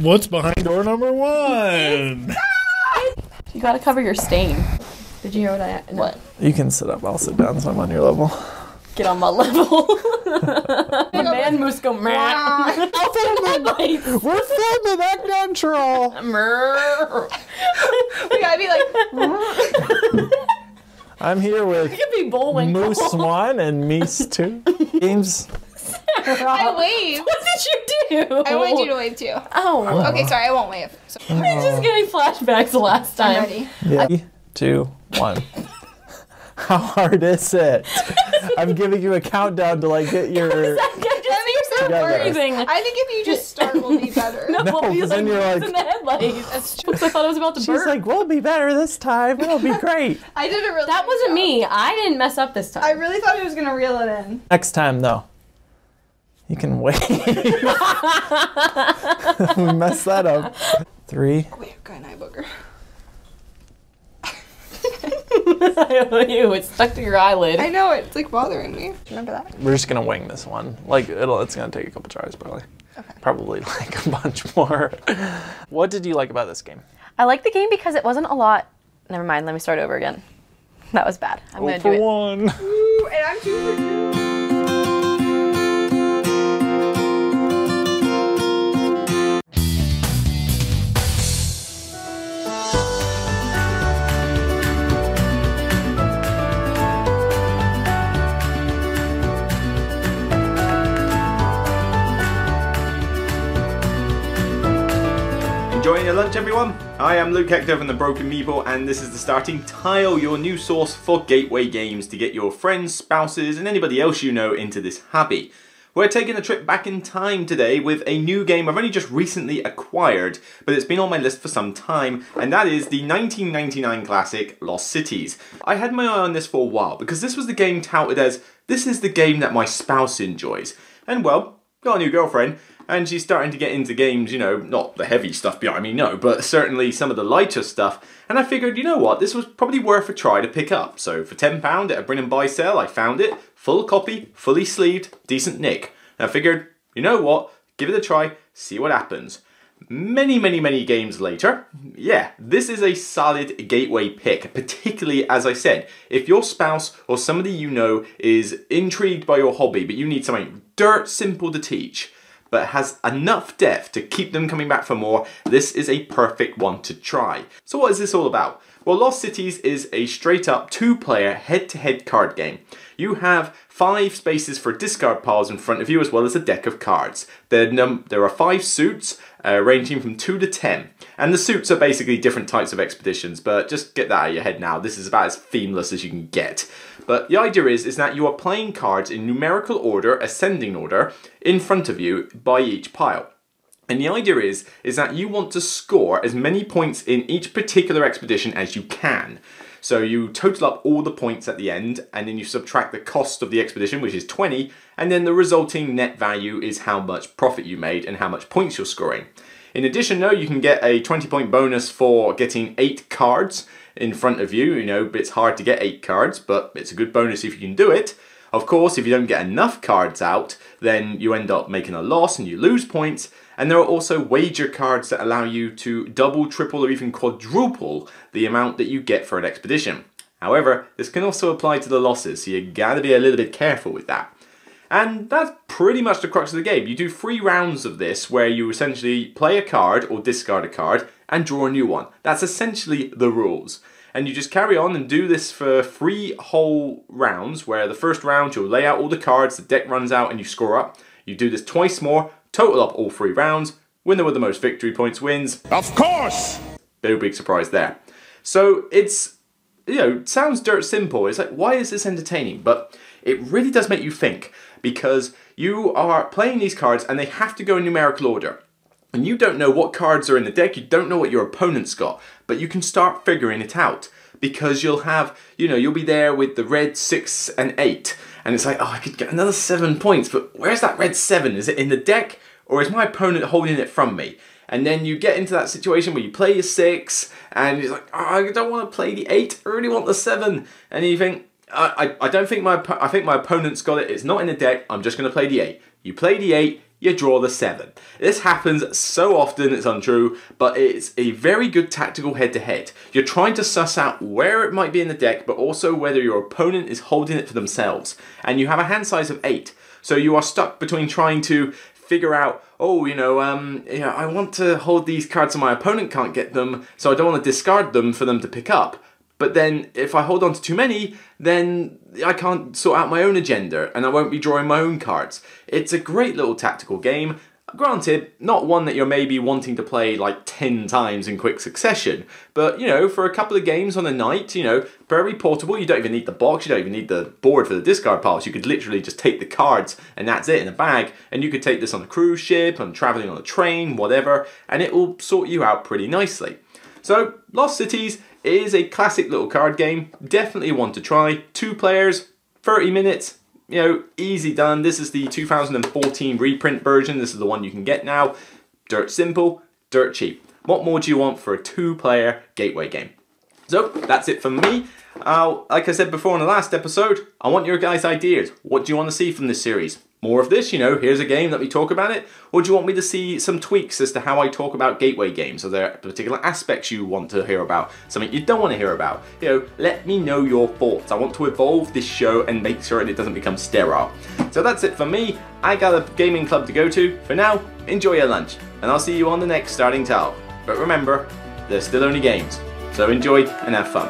What's behind door number 1? You gotta cover your stain. Did you hear what I... What? You can sit up. I'll sit down so I'm on your level. Get on my level. The man moose go meh. I'll film headlights. We're filming that control. We gotta be like. I'm here with It could be Bullwinkle. Moose 1 and Meese 2. Games. I waved. What did you do? I wanted you to wave too. Oh. Okay, sorry, I won't wave. I'm just getting flashbacks the last time. I'm ready. Yeah. 3, 2, 1. How hard is it? I'm giving you a countdown to like get your. That makes it together. worrying. I think if you just start, we'll be better. No, we'll be because then you're like- in the headlights. That's true. I thought I was about to She's burp. like, we'll be better this time. It'll be great. I did a really. That wasn't me. I didn't mess up this time. I really thought I was gonna reel it in. Next time, though, you can wait. We messed that up. 3. Wait, got an eye booger. Ew, it's stuck to your eyelid. I know it's like bothering me. Remember that? We're just gonna wing this one. Like it's gonna take a couple tries, probably. Okay. Probably like a bunch more. What did you like about this game? I like the game because it wasn't a lot. Never mind. Let me start over again. That was bad. I'm gonna do it. 1. Ooh, and I'm 2 for 2. Enjoying your lunch, everyone? I am Luke Hector from the Broken Meeple, and this is the Starting Tile, your new source for gateway games to get your friends, spouses, and anybody else you know into this hobby. We're taking a trip back in time today with a new game I've only just recently acquired, but it's been on my list for some time, and that is the 1999 classic Lost Cities. I had my eye on this for a while because this was the game touted as, this is the game that my spouse enjoys. And well, got a new girlfriend, and she's starting to get into games, you know, not the heavy stuff behind me, no, but certainly some of the lighter stuff. And I figured, you know what, this was probably worth a try to pick up. So for £10 at a Brin and Buy sale, I found it, full copy, fully sleeved, decent nick. And I figured, you know what, give it a try, see what happens. Many games later, yeah, this is a solid gateway pick, particularly, as I said, if your spouse or somebody you know is intrigued by your hobby, but you need something dirt simple to teach, but has enough depth to keep them coming back for more, this is a perfect one to try. So what is this all about? Well, Lost Cities is a straight up 2-player head-to-head card game. You have 5 spaces for discard piles in front of you as well as a deck of cards. There are 5 suits ranging from 2 to 10. And the suits are basically different types of expeditions, but just get that out of your head now. This is about as themeless as you can get. But the idea is that you are playing cards in numerical order, ascending order, in front of you by each pile. And the idea is that you want to score as many points in each particular expedition as you can. So you total up all the points at the end, and then you subtract the cost of the expedition, which is 20, and then the resulting net value is how much profit you made and how much points you're scoring. In addition, though, you can get a 20-point bonus for getting 8 cards in front of you. You know, it's hard to get 8 cards, but it's a good bonus if you can do it. Of course, if you don't get enough cards out, then you end up making a loss and you lose points. And there are also wager cards that allow you to double, triple, or even quadruple the amount that you get for an expedition. However, this can also apply to the losses, so you gotta be a little bit careful with that. And that's pretty much the crux of the game. You do 3 rounds of this where you essentially play a card or discard a card and draw a new one. That's essentially the rules. And you just carry on and do this for 3 whole rounds, where the first round you'll lay out all the cards, the deck runs out and you score up. You do this twice more, total up all 3 rounds, winner with the most victory points wins. Of course! No big surprise there. So it's, you know, it sounds dirt simple. It's like, why is this entertaining? But it really does make you think, because you are playing these cards and they have to go in numerical order. And you don't know what cards are in the deck, you don't know what your opponent's got, but you can start figuring it out. Because you'll have, you know, you'll be there with the red 6 and 8, and it's like, oh, I could get another 7 points, but where's that red 7? Is it in the deck, or is my opponent holding it from me? And then you get into that situation where you play your 6, and you're like, oh, I don't want to play the 8, I really want the 7. And you think, I think my opponent's got it, it's not in the deck, I'm just going to play the 8. You play the 8, you draw the 7. This happens so often it's untrue, but it's a very good tactical head-to-head. You're trying to suss out where it might be in the deck, but also whether your opponent is holding it for themselves. And you have a hand size of 8, so you are stuck between trying to figure out, oh, I want to hold these cards so my opponent can't get them, so I don't want to discard them for them to pick up. But then, if I hold on to too many, then I can't sort out my own agenda, and I won't be drawing my own cards. It's a great little tactical game. Granted, not one that you're maybe wanting to play like 10 times in quick succession, but, for a couple of games on a night, very portable. You don't even need the box, you don't even need the board for the discard piles. You could literally just take the cards, and that's it in a bag, and you could take this on a cruise ship, on traveling on a train, whatever, and it will sort you out pretty nicely. So, Lost Cities is a classic little card game, definitely one to try. 2 players, 30 minutes, easy done. This is the 2014 reprint version, this is the one you can get now. Dirt simple, dirt cheap. What more do you want for a 2-player gateway game? So, that's it from me. Like I said before in the last episode, I want your guys' ideas. What do you want to see from this series? More of this, here's a game, let me talk about it? Or do you want me to see some tweaks as to how I talk about gateway games? Are there particular aspects you want to hear about? Something you don't want to hear about? Let me know your thoughts. I want to evolve this show and make sure it doesn't become sterile. So that's it for me. I got a gaming club to go to. For now, enjoy your lunch. And I'll see you on the next Starting Tile. But remember, they're still only games. So enjoy and have fun.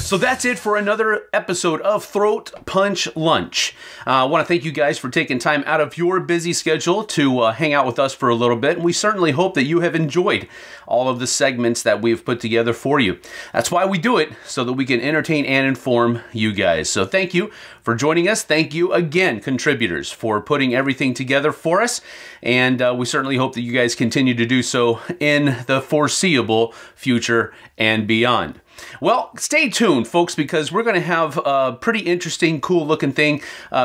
So that's it for another episode of Throat Punch Lunch. I want to thank you guys for taking time out of your busy schedule to hang out with us for a little bit. And we certainly hope that you have enjoyed all of the segments that we've put together for you. That's why we do it, so that we can entertain and inform you guys. So thank you for joining us. Thank you again, contributors, for putting everything together for us. And we certainly hope that you guys continue to do so in the foreseeable future and beyond. Well, stay tuned, folks, because we're going to have a pretty interesting, cool-looking thing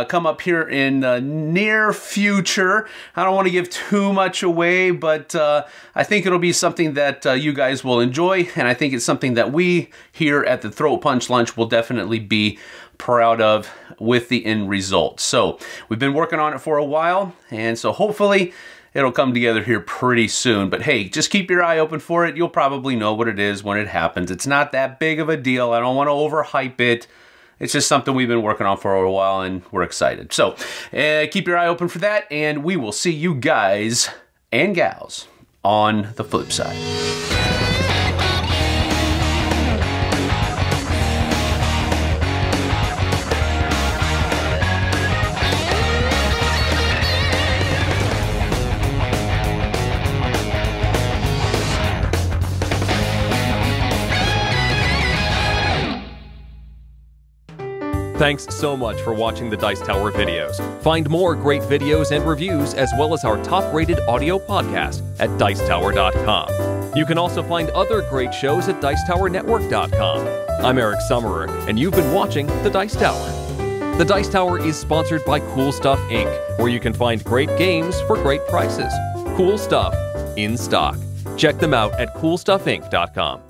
come up here in the near future. I don't want to give too much away, but I think it'll be something that you guys will enjoy, and I think it's something that we here at the Throat Punch Lunch will definitely be proud of with the end result. So, we've been working on it for a while, and so hopefully it'll come together here pretty soon. But hey, just keep your eye open for it. You'll probably know what it is when it happens. It's not that big of a deal. I don't want to overhype it. It's just something we've been working on for a while, and we're excited. So keep your eye open for that, and we will see you guys and gals on the flip side. Thanks so much for watching the Dice Tower videos. Find more great videos and reviews, as well as our top-rated audio podcast at Dicetower.com. You can also find other great shows at Dicetowernetwork.com. I'm Eric Summerer, and you've been watching The Dice Tower. The Dice Tower is sponsored by Cool Stuff Inc., where you can find great games for great prices. Cool stuff in stock. Check them out at CoolStuffInc.com.